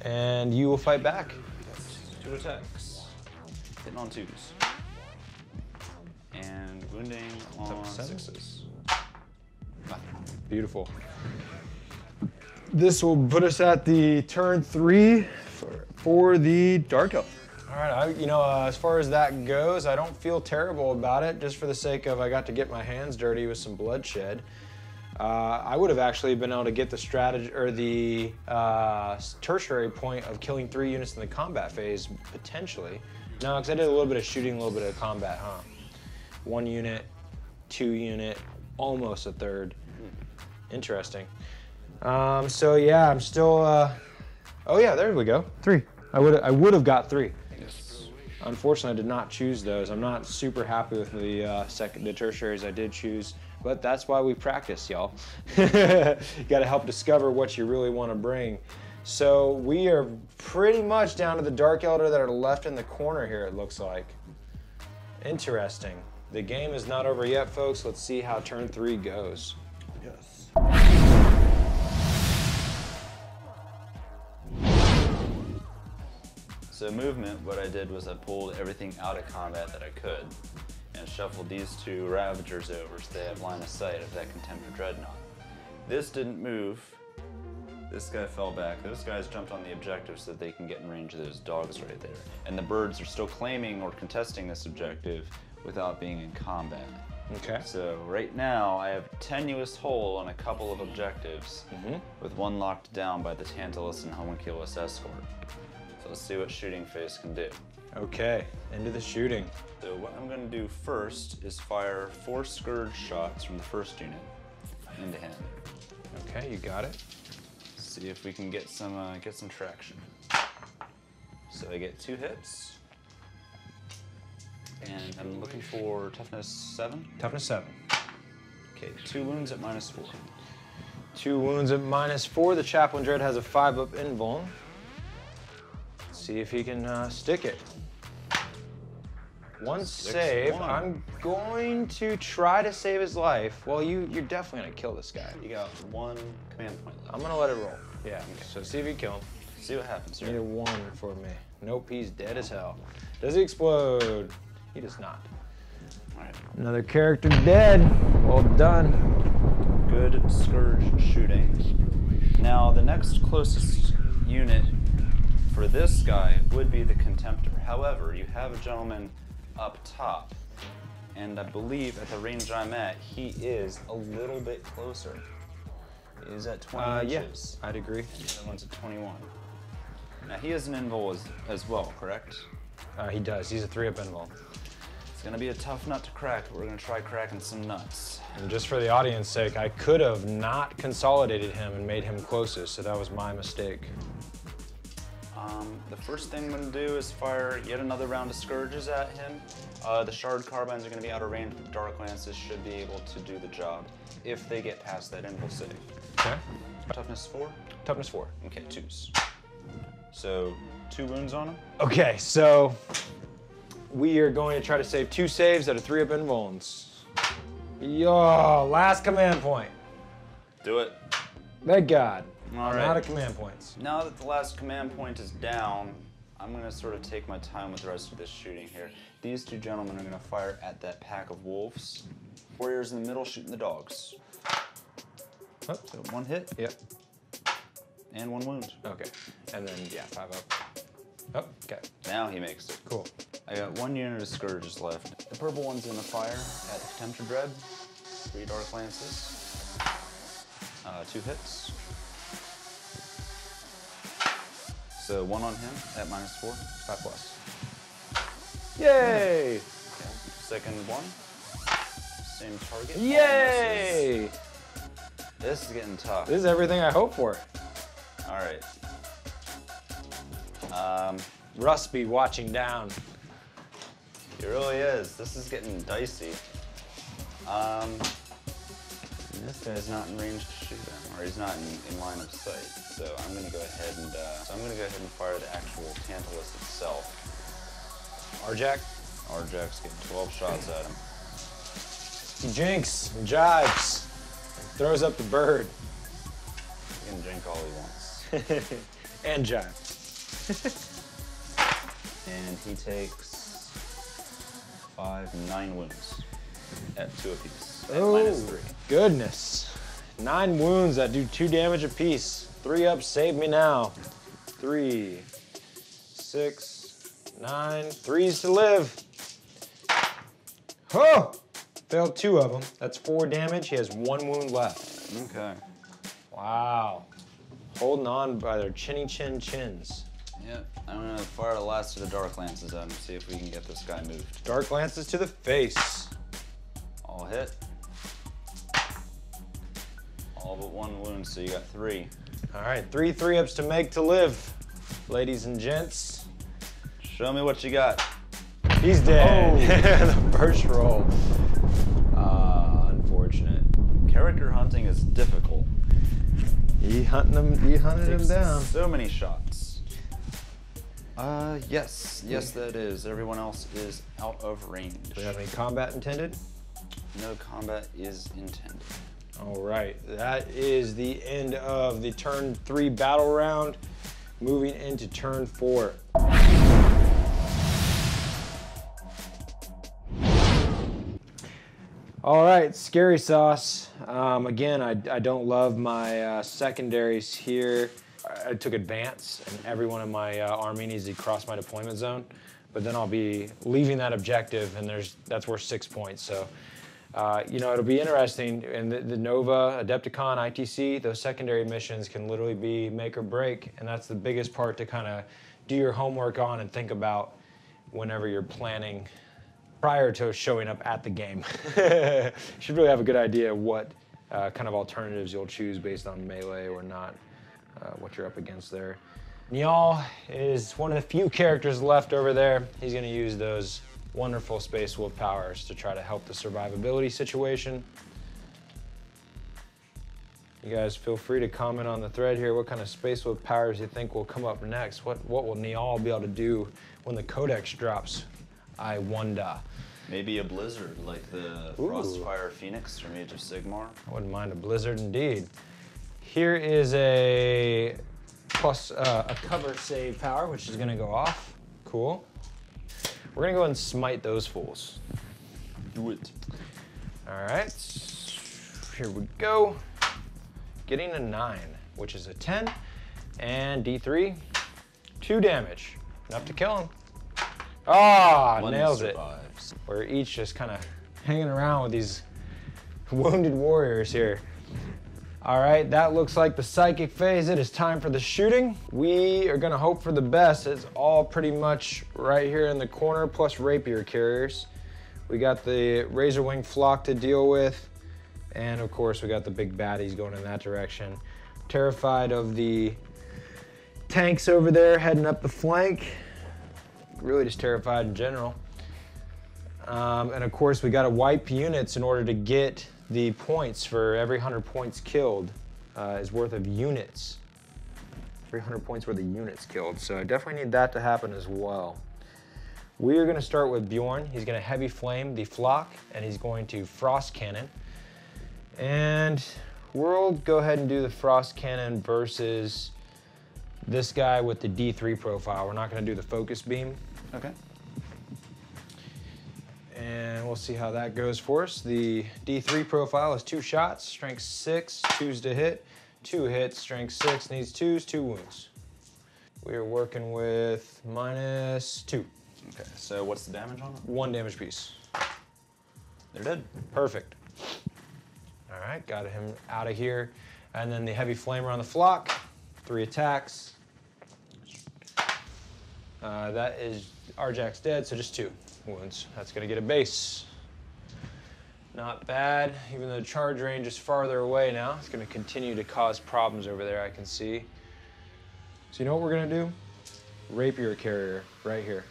S1: And you will fight back.
S2: 2 attacks. Hitting on 2s. And wounding on 6s.
S1: Beautiful. This will put us at the turn 3 for the Dark Eldar. All right, as far as that goes, I don't feel terrible about it, just for the sake of I got to get my hands dirty with some bloodshed. I would have actually been able to get the strategy or the tertiary point of killing 3 units in the combat phase, potentially. No, because I did a little bit of shooting, a little bit of combat, huh? 1 unit, 2 unit, almost a 3rd. Interesting. So yeah, I'm still. Oh yeah, there we go. 3. I would have got 3.
S2: Yes.
S1: Unfortunately, I did not choose those. I'm not super happy with the tertiaries I did choose, but that's why we practice, y'all. You got to help discover what you really want to bring. So we are pretty much down to the Dark Eldar that are left in the corner here. It looks like. Interesting. The game is not over yet, folks. Let's see how turn 3 goes.
S2: Yes. So movement, what I did was I pulled everything out of combat that I could and shuffled these 2 Ravagers over so they have line of sight of that Contemptor Dreadnought. This didn't move. This guy fell back. Those guys jumped on the objective so that they can get in range of those dogs right there. And the birds are still claiming or contesting this objective without being in combat.
S1: Okay.
S2: So right now I have a tenuous hole on a couple of objectives with 1 locked down by the Tantalus and Homunculus Escort. So let's see what shooting phase can do.
S1: Okay, into the shooting.
S2: So what I'm going to do first is fire 4 Scourge shots from the first unit into him.
S1: Okay, you got it.
S2: See if we can get some traction. So I get 2 hits. And I'm looking for toughness 7.
S1: Toughness 7.
S2: Okay, 2 wounds at -4.
S1: 2 wounds at -4. The Chaplain Dread has a 5-up invuln. Let's see if he can stick it. 1 save.
S2: 1.
S1: I'm going to try to save his life. Well, you're definitely gonna kill this guy.
S2: You got 1 command point left.
S1: I'm gonna let it roll. Yeah. Okay. So see if you kill him.
S2: See what happens
S1: Need a
S2: here.
S1: 1 for me. Nope, he's dead as hell. Does he explode? He does not.
S2: All right.
S1: Another character dead. Well done.
S2: Good Scourge shooting. Now the next closest unit for this guy would be the Contemptor. However, you have a gentleman up top, and I believe at the range I'm at, he is a little bit closer. He is at 20 inches.
S1: Yeah, I'd agree.
S2: The other one's at 21. Now he has an invul as well, correct?
S1: He does. He's a 3-up invul.
S2: It's gonna be a tough nut to crack. We're gonna try cracking some nuts.
S1: And just for the audience sake, I could have not consolidated him and made him closest, so that was my mistake.
S2: The first thing I'm gonna do is fire yet another round of Scourges at him. The Shard Carbines are gonna be out of range, but the Dark Lances should be able to do the job if they get past that invul save.
S1: Okay.
S2: Toughness 4?
S1: Toughness 4.
S2: Okay, 2s. So, 2 wounds on him?
S1: Okay, so we are going to try to save 2 saves out of 3-up invulns. Yo, last command point.
S2: Do it.
S1: Thank God.
S2: All
S1: I'm
S2: right.
S1: out of command points.
S2: Now that the last command point is down, I'm gonna sort of take my time with the rest of this shooting here. These 2 gentlemen are gonna fire at that pack of wolves. Warriors in the middle shooting the dogs.
S1: Oh,
S2: So 1 hit
S1: yep.
S2: and 1 wound.
S1: Okay. And then, yeah, 5 up. Oh, okay.
S2: Now he makes it.
S1: Cool.
S2: I got 1 unit of Scourges left. The purple one's gonna fire at Contemptor Dread. 3 Dark Lances. 2 hits. So 1 on him at -4, 5+.
S1: Yay!
S2: Okay. Second one, same target. all
S1: Yay!
S2: misses. This is getting tough.
S1: This is everything I hoped for.
S2: All right.
S1: Russ be watching down.
S2: It really is. This is getting dicey. This guy's not in range to shoot him, or he's not in line of sight. So I'm gonna go ahead and fire the actual Tantalus itself.
S1: Arjack,
S2: Arjack's getting 12 shots at him.
S1: he jinks and jives, throws up the bird.
S2: He can drink all he wants.
S1: And jive.
S2: And he takes 9 wounds at 2 apiece. At -3.
S1: Goodness. 9 wounds that do 2 damage apiece. 3 up, save me now. 3, 6, 9, 3s to live. Oh! Failed 2 of them. That's 4 damage. He has 1 wound left.
S2: Okay.
S1: Wow. Holding on by their chinny chin chins.
S2: Yep. I'm gonna fire the last of the Dark Lances at him, see if we can get this guy moved.
S1: Dark Lances to the face.
S2: All hit. All but 1 wound, so you got 3.
S1: All right, 3 3-ups to make to live, ladies and gents.
S2: Show me what you got.
S1: He's dead. The first roll. Unfortunate.
S2: Character hunting is difficult.
S1: He hunted him down.
S2: So many shots. Yes, that is. Everyone else is out of range.
S1: Do we have any combat intended?
S2: No combat is intended.
S1: All right, that is the end of the turn 3 battle round. Moving into turn 4. All right, scary sauce. Again, I don't love my secondaries here. I took advance, and every one of my army needs to cross my deployment zone. But then I'll be leaving that objective, and that's worth 6 points. So, it'll be interesting. And the Nova, Adepticon, ITC, those secondary missions can literally be make or break, and that's the biggest part to kind of do your homework on and think about whenever you're planning prior to showing up at the game. You should really have a good idea of what kind of alternatives you'll choose based on melee or not, what you're up against there. Niall is one of the few characters left over there. He's going to use those wonderful Space Wolf powers to try to help the survivability situation. You guys feel free to comment on the thread here what kind of Space Wolf powers you think will come up next. What will Niall be able to do when the Codex drops? I wonder.
S2: Maybe a blizzard like the Frostfire Phoenix from Age of Sigmar.
S1: I wouldn't mind a blizzard indeed. Here is a plus a cover save power, which is gonna go off. Cool. We're gonna go ahead and smite those fools.
S2: Do it.
S1: All right, here we go. Getting a 9, which is a 10, and D3, 2 damage. Enough to kill him. Ah, nails it. We're each just kind of hanging around with these wounded warriors here. All right, that looks like the psychic phase. It is time for the shooting. We are gonna hope for the best. It's all pretty much right here in the corner, plus rapier carriers. We got the razor wing flock to deal with. And of course, we got the big baddies going in that direction. Terrified of the tanks over there heading up the flank. Really just terrified in general. And of course, we got to wipe units in order to get the points. For every 100 points killed is worth of units. Every 100 points worth of units killed. So I definitely need that to happen as well. We are going to start with Bjorn. He's going to heavy flame the flock, and he's going to frost cannon. And we'll go ahead and do the frost cannon versus this guy with the D3 profile. We're not going to do the focus beam.
S2: Okay.
S1: And we'll see how that goes for us. The D3 profile is 2 shots, strength 6, 2s to hit, 2 hits, strength 6, needs 2s, 2 wounds. We are working with -2.
S2: Okay, so what's the damage on it?
S1: 1 damage piece.
S2: They're dead.
S1: Perfect. All right, got him out of here. And then the heavy flamer on the flock, 3 attacks. That is, Arjack's dead, so just 2 wounds. That's gonna get a base. Not bad, even though the charge range is farther away now. It's gonna continue to cause problems over there, I can see. So you know what we're gonna do? Rapier carrier right here.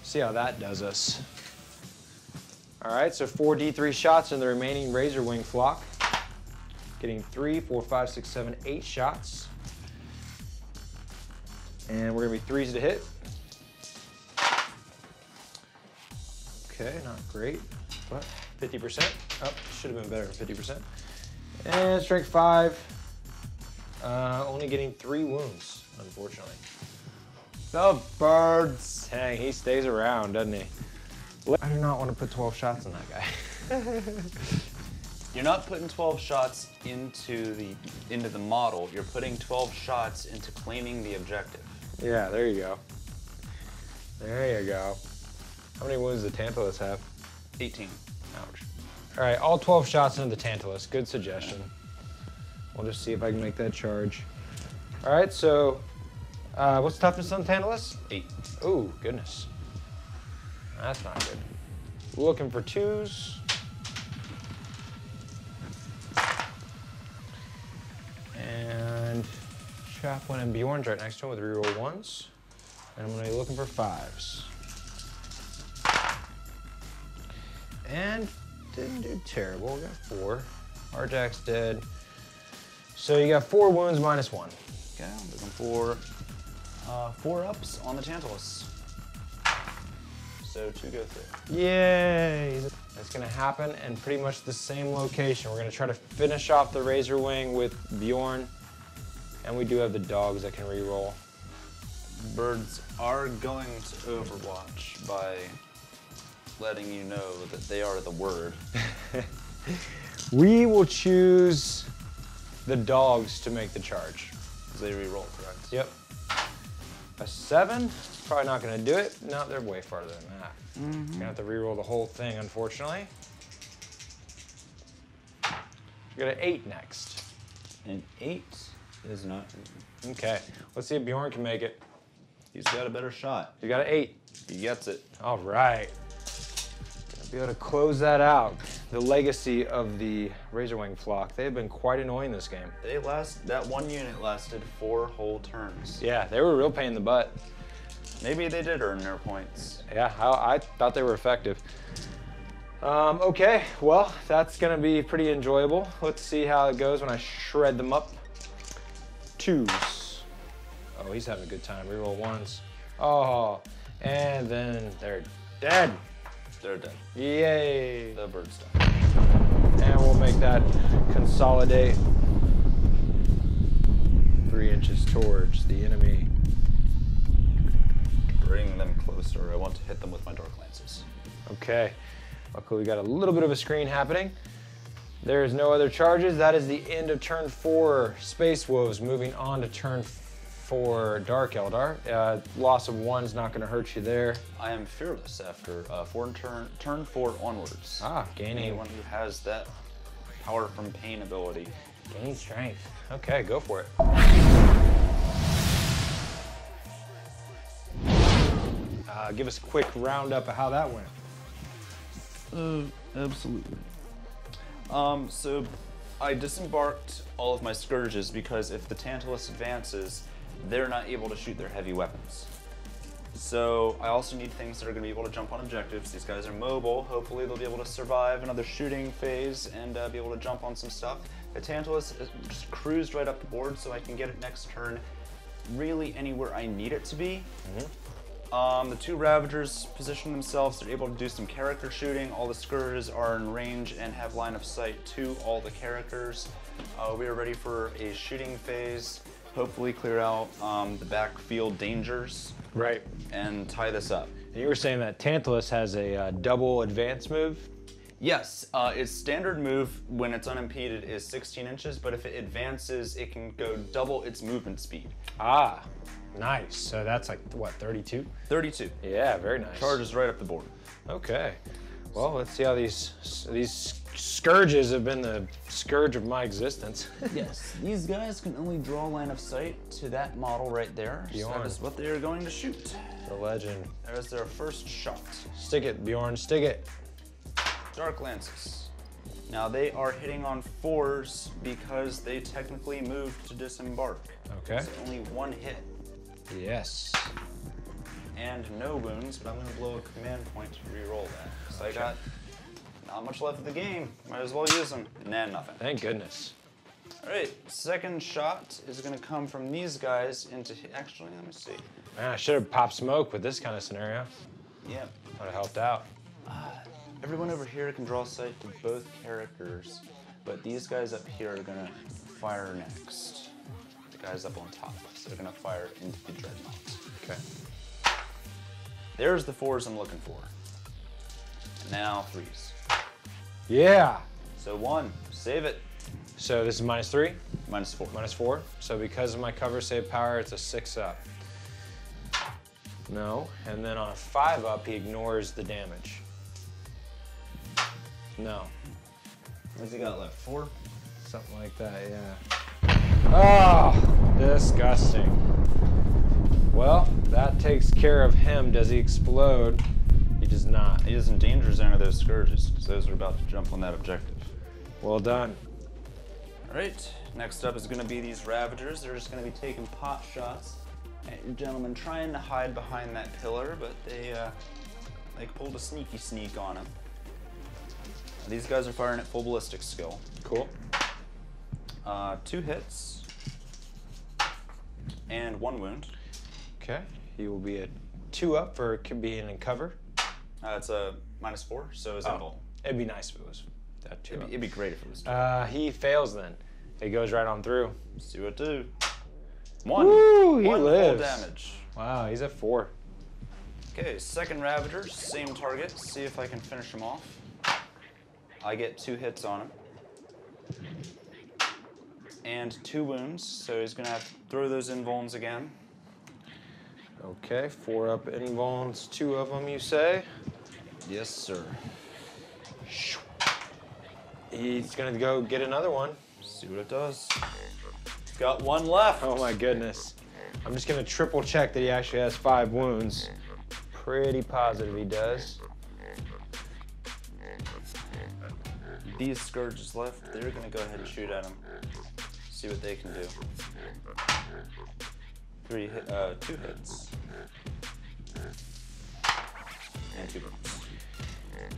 S1: See how that does us. All right, so 4 D3 shots in the remaining razor wing flock. Getting 3, 4, 5, 6, 7, 8 shots. And we're gonna be 3s to hit. Okay, not great, but 50%. Oh, should have been better than 50%. And strength 5, only getting 3 wounds, unfortunately. The birds. Dang, he stays around, doesn't he? I do not want to put 12 shots on that guy.
S2: You're not putting 12 shots into the model. You're putting 12 shots into claiming the objective.
S1: Yeah, there you go. There you go. How many wounds does the Tantalus have?
S2: 18.
S1: Ouch. All right, all 12 shots into the Tantalus. Good suggestion. We'll just see if I can make that charge. All right, so what's toughness on Tantalus?
S2: 8.
S1: Ooh, goodness. That's not good. Looking for 2s. And Chaplain and Bjorn's right next to him with reroll 1s. And I'm gonna be looking for 5s. And didn't do terrible, we got 4. Arjack's dead. So you got 4 wounds minus 1.
S2: Okay, I'm looking for 4 ups on the Tantalus. So 2 go through.
S1: Yay! That's gonna happen in pretty much the same location. We're gonna try to finish off the razor wing with Bjorn. And we do have the dogs that can reroll.
S2: Birds are going to overwatch by letting you know that they are the word.
S1: We will choose the dogs to make the charge.
S2: Because they reroll, correct?
S1: Yep. A 7, probably not gonna do it. No, they're way farther than that. You're gonna have to reroll the whole thing, unfortunately. We got an 8 next.
S2: An 8 is not.
S1: Okay, let's see if Bjorn can make it.
S2: He's got a better shot.
S1: You got an 8.
S2: He gets it.
S1: All right. Gonna be able to close that out. The legacy of the Razorwing flock. They've been quite annoying this game.
S2: That one unit lasted 4 whole turns.
S1: Yeah, they were a real pain in the butt.
S2: Maybe they did earn their points.
S1: Yeah, I thought they were effective. Okay, well, that's gonna be pretty enjoyable. Let's see how it goes when I shred them up. 2s. Oh, he's having a good time. Reroll 1s. Oh, and then they're dead.
S2: They're dead.
S1: Yay.
S2: The bird's done.
S1: And we'll make that consolidate 3 inches towards the enemy.
S2: Bring them closer. I want to hit them with my dark lances.
S1: Okay. Luckily, we got a little bit of a screen happening. There is no other charges. That is the end of turn 4 Space Wolves. Moving on to turn 4 Dark Eldar. Loss of 1 is not going to hurt you there.
S2: I am fearless after turn 4 onwards.
S1: Ah, gaining.
S2: Anyone who has that Power from Pain ability.
S1: Gain strength. Okay, go for it. Give us a quick roundup of how that went.
S2: Absolutely. So I disembarked all of my scourges because if the Tantalus advances, they're not able to shoot their heavy weapons. So I also need things that are going to be able to jump on objectives. These guys are mobile. Hopefully they'll be able to survive another shooting phase and be able to jump on some stuff. The Tantalus just cruised right up the board so I can get it next turn really anywhere I need it to be. The two Ravagers position themselves. They're able to do some character shooting. All the Scourges are in range and have line of sight to all the characters. We are ready for a shooting phase. Hopefully clear out the backfield dangers.
S1: Right.
S2: And tie this up.
S1: And you were saying that Tantalus has a double advance move?
S2: Yes, its standard move when it's unimpeded is 16 inches, but if it advances, it can go double its movement speed.
S1: Ah, nice. So that's like, what, 32?
S2: 32.
S1: Yeah, very nice.
S2: Charges right up the board.
S1: Okay. Well, let's see how these scourges have been the scourge of my existence.
S2: Yes, these guys can only draw line of sight to that model right there.
S1: Bjorn.
S2: So that is what they are going to shoot.
S1: The legend.
S2: There's their first shot.
S1: Stick it, Bjorn, stick it.
S2: Dark Lances. Now they are hitting on 4s because they technically moved to disembark.
S1: Okay.
S2: So only one hit.
S1: Yes.
S2: And no wounds, but I'm going to blow a command point to re-roll that. So I got not much left of the game. Might as well use them. Nah, nothing.
S1: Thank goodness.
S2: All right, second shot is going to come from these guys into... Actually, let me see.
S1: Man, I should have popped smoke with this kind of scenario.
S2: Yeah.
S1: Would have helped out.
S2: Everyone over here can draw sight to both characters, but these guys up here are going to fire next. The guys up on top, so they're going to fire into the Dreadnought.
S1: Okay.
S2: There's the 4s I'm looking for. And now 3s.
S1: Yeah.
S2: So 1, save it.
S1: So this is -3?
S2: -4.
S1: -4. So because of my cover save power, it's a 6 up. No. And then on a 5 up, he ignores the damage. No.
S2: What's he got left? 4?
S1: Something like that, yeah. Oh, disgusting. Well, that takes care of him. Does he explode? He does not.
S2: He is in danger zone of those scourges, because those are about to jump on that objective.
S1: Well done.
S2: All right, next up is going to be these Ravagers. They're just going to be taking pot shots at your gentleman, trying to hide behind that pillar, but they pulled a sneaky sneak on him. These guys are firing at full ballistic skill.
S1: Cool.
S2: 2 hits and 1 wound.
S1: Okay. He will be a 2 up for being in cover.
S2: It's a -4, so it's invuln.
S1: It'd be nice if it was that 2 up.
S2: It'd be great if it was 2.
S1: He fails then. He goes right on through.
S2: See what do. 1.
S1: Woo, he
S2: 1
S1: lives.
S2: full damage.
S1: Wow, he's at 4.
S2: Okay, second Ravager, same target. See if I can finish him off. I get 2 hits on him. And 2 wounds, so he's gonna have to throw those invulns again.
S1: Okay, 4 up invulns, 2 of them, you say?
S2: Yes, sir.
S1: He's gonna go get another one.
S2: See what it does. Got 1 left.
S1: Oh my goodness. I'm just gonna triple check that he actually has 5 wounds. Pretty positive he does.
S2: These scourges left, they're gonna go ahead and shoot at him. See what they can do. 2 hits. And 2 wounds.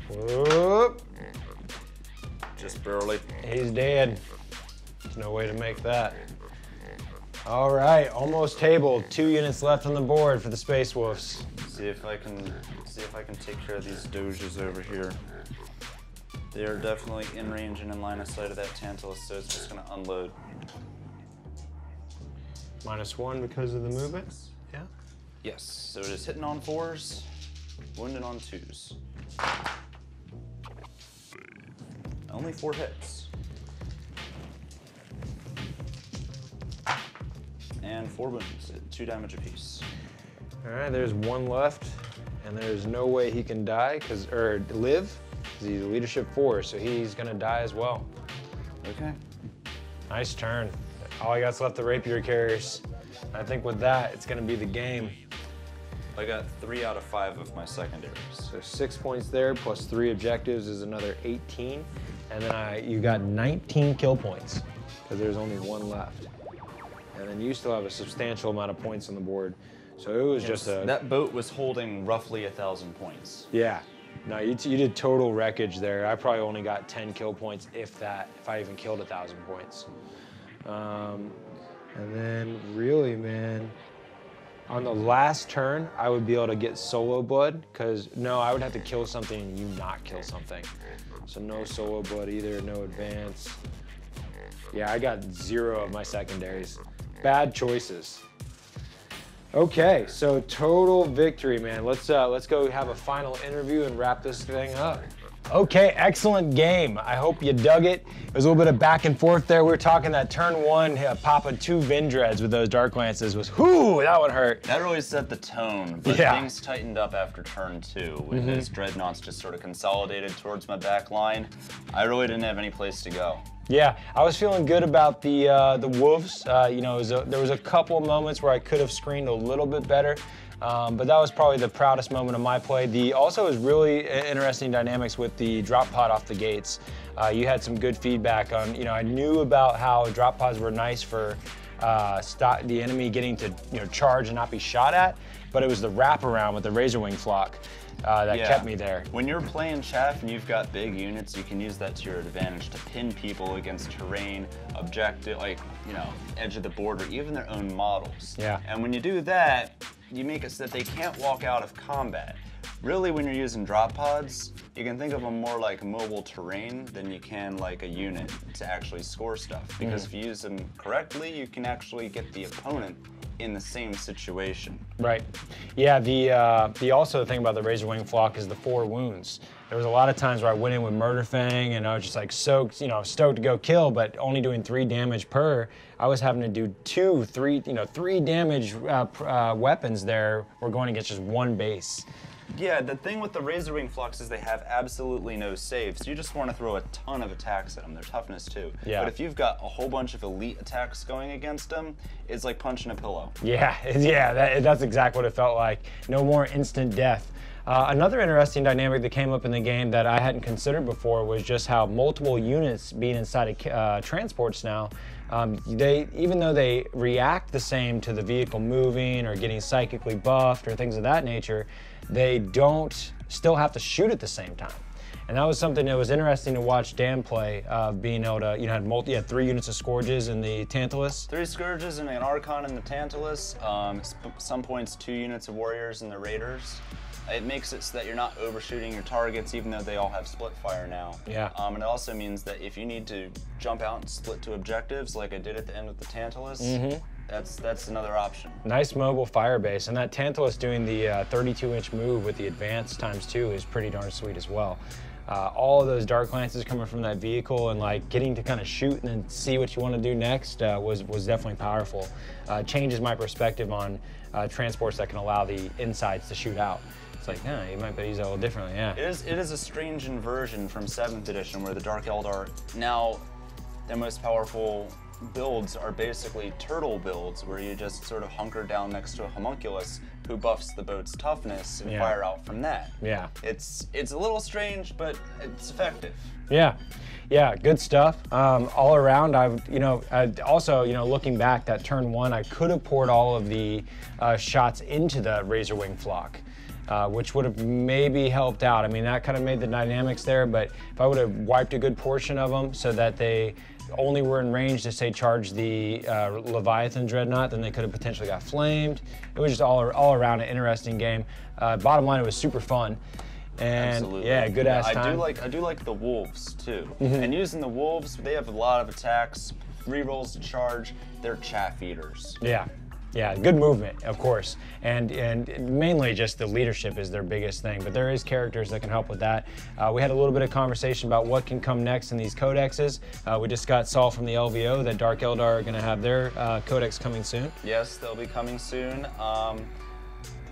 S1: Whoop.
S2: Just barely.
S1: He's dead. There's no way to make that. All right, almost tabled. 2 units left on the board for the Space Wolves.
S2: See if I can take care of these doges over here. They are definitely in range and in line of sight of that Tantalus, so it's just gonna unload.
S1: -1 because of the movements? Yeah.
S2: Yes, so it is hitting on 4s, wounding on 2s. Only 4 hits. And 4 wounds at 2 damage apiece.
S1: All right, there's 1 left, and there's no way he can die, or live, because he's a leadership 4, so he's gonna die as well.
S2: Okay.
S1: Nice turn. All I got's left the rapier carriers. I think with that, it's gonna be the game.
S2: I got 3 out of 5 of my secondaries.
S1: So 6 points there, plus 3 objectives is another 18. And then you got 19 kill points, because there's only 1 left. And then you still have a substantial amount of points on the board. So it was just a...
S2: That boat was holding roughly 1,000 points.
S1: Yeah. No, you did total wreckage there. I probably only got 10 kill points, if I even killed 1,000 points. And then really, man, on the last turn, I would be able to get solo blood, because no, I would have to kill something and you not kill something. So no solo blood either, no advance. Yeah, I got 0 of my secondaries. Bad choices. Okay, so total victory, man. Let's go have a final interview and wrap this thing up. Okay, excellent game. I hope you dug it. It was a little bit of back and forth there. We were talking that turn 1, popping 2 Vindreads with those Dark Lances was, whoo, that one hurt.
S2: That really set the tone, but things tightened up after turn 2 when his Dreadnoughts just sort of consolidated towards my back line. I really didn't have any place to go.
S1: Yeah, I was feeling good about the Wolves. You know, there was a couple of moments where I could have screened a little bit better. But that was probably the proudest moment of my play. Also was really interesting dynamics with the drop pod off the gates. You had some good feedback on, you know, I knew about how drop pods were nice for the enemy getting to, you know, charge and not be shot at, but it was the wraparound with the Razorwing flock that kept me there.
S2: When you're playing chaff and you've got big units, you can use that to your advantage to pin people against terrain, objective, like, you know, edge of the board, or even their own models.
S1: Yeah.
S2: And when you do that, you make it so that they can't walk out of combat. Really, when you're using drop pods, you can think of them more like mobile terrain than you can like a unit to actually score stuff. Because if you use them correctly, you can actually get the opponent in the same situation.
S1: Right. Yeah, the also the thing about the Razorwing flock is the 4 wounds. There was a lot of times where I went in with Murderfang and I was just like stoked to go kill, but only doing 3 damage per. I was having to do 3 damage weapons there were going against just 1 base.
S2: Yeah, the thing with the Razorwing flocks is they have absolutely no saves. You just want to throw a ton of attacks at them. They're toughness too.
S1: Yeah.
S2: But if you've got a whole bunch of elite attacks going against them, it's like punching a pillow.
S1: Yeah, that's exactly what it felt like. No more instant death. Another interesting dynamic that came up in the game that I hadn't considered before was just how multiple units being inside of transports now, even though they react the same to the vehicle moving or getting psychically buffed or things of that nature, they don't still have to shoot at the same time. And that was something that was interesting to watch Dan play, being able to, had 3 units of Scourges in the Tantalus.
S2: 3 Scourges and an Archon in the Tantalus, some points 2 units of Warriors in the Raiders. It makes it so that you're not overshooting your targets, even though they all have split fire now.
S1: Yeah.
S2: And it also means that if you need to jump out and split to objectives, like I did at the end of the Tantalus, that's another option.
S1: Nice mobile fire base, and that Tantalus doing the 32-inch move with the advance ×2 is pretty darn sweet as well. All of those Dark Lances coming from that vehicle and like getting to kind of shoot and then see what you want to do next was definitely powerful. Changes my perspective on transports that can allow the insides to shoot out. It's like, yeah, you might use that a little differently, yeah.
S2: It is a strange inversion from 7th edition where the Dark Eldar, now their most powerful builds are basically turtle builds where you just sort of hunker down next to a homunculus who buffs the boat's toughness and fire out from that.
S1: Yeah.
S2: It's a little strange, but it's effective.
S1: Yeah. Yeah, good stuff. All around, also, looking back, that turn 1, I could have poured all of the shots into the Razorwing flock, which would have maybe helped out. I mean, that kind of made the dynamics there, but if I would have wiped a good portion of them so that they only were in range to, say, charge the Leviathan Dreadnought, then they could have potentially got flamed. It was just all around an interesting game. Bottom line, it was super fun. And
S2: absolutely.
S1: Yeah, good ass time.
S2: I do like the Wolves too. And using the Wolves, they have a lot of attacks, rerolls to charge. They're chaff eaters.
S1: Yeah. Yeah, good movement, of course, and mainly just the leadership is their biggest thing, but there is characters that can help with that. We had a little bit of conversation about what can come next in these codexes. We just saw from the LVO that Dark Eldar are going to have their codex coming soon.
S2: Yes, they'll be coming soon.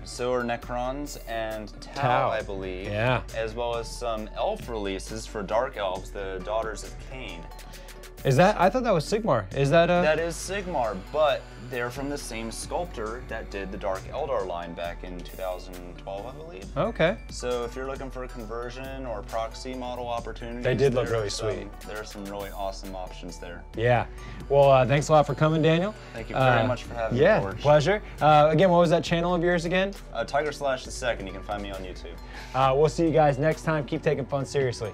S2: So are Necrons and Tau, I believe.
S1: Yeah.
S2: As well as some elf releases for Dark Elves, the Daughters of Cain.
S1: Is that? I thought that was Sigmar. Is that
S2: That is Sigmar, but they're from the same sculptor that did the Dark Eldar line back in 2012, I believe.
S1: Okay.
S2: So if you're looking for a conversion or proxy model opportunities,
S1: They did look really sweet.
S2: There are some really awesome options there.
S1: Yeah. Well, thanks a lot for coming, Daniel.
S2: Thank you very much for having me,
S1: Yeah,
S2: George.
S1: pleasure. Again, what was that channel of yours again?
S2: Tiger Slash the Second. You can find me on YouTube.
S1: We'll see you guys next time. Keep taking fun seriously.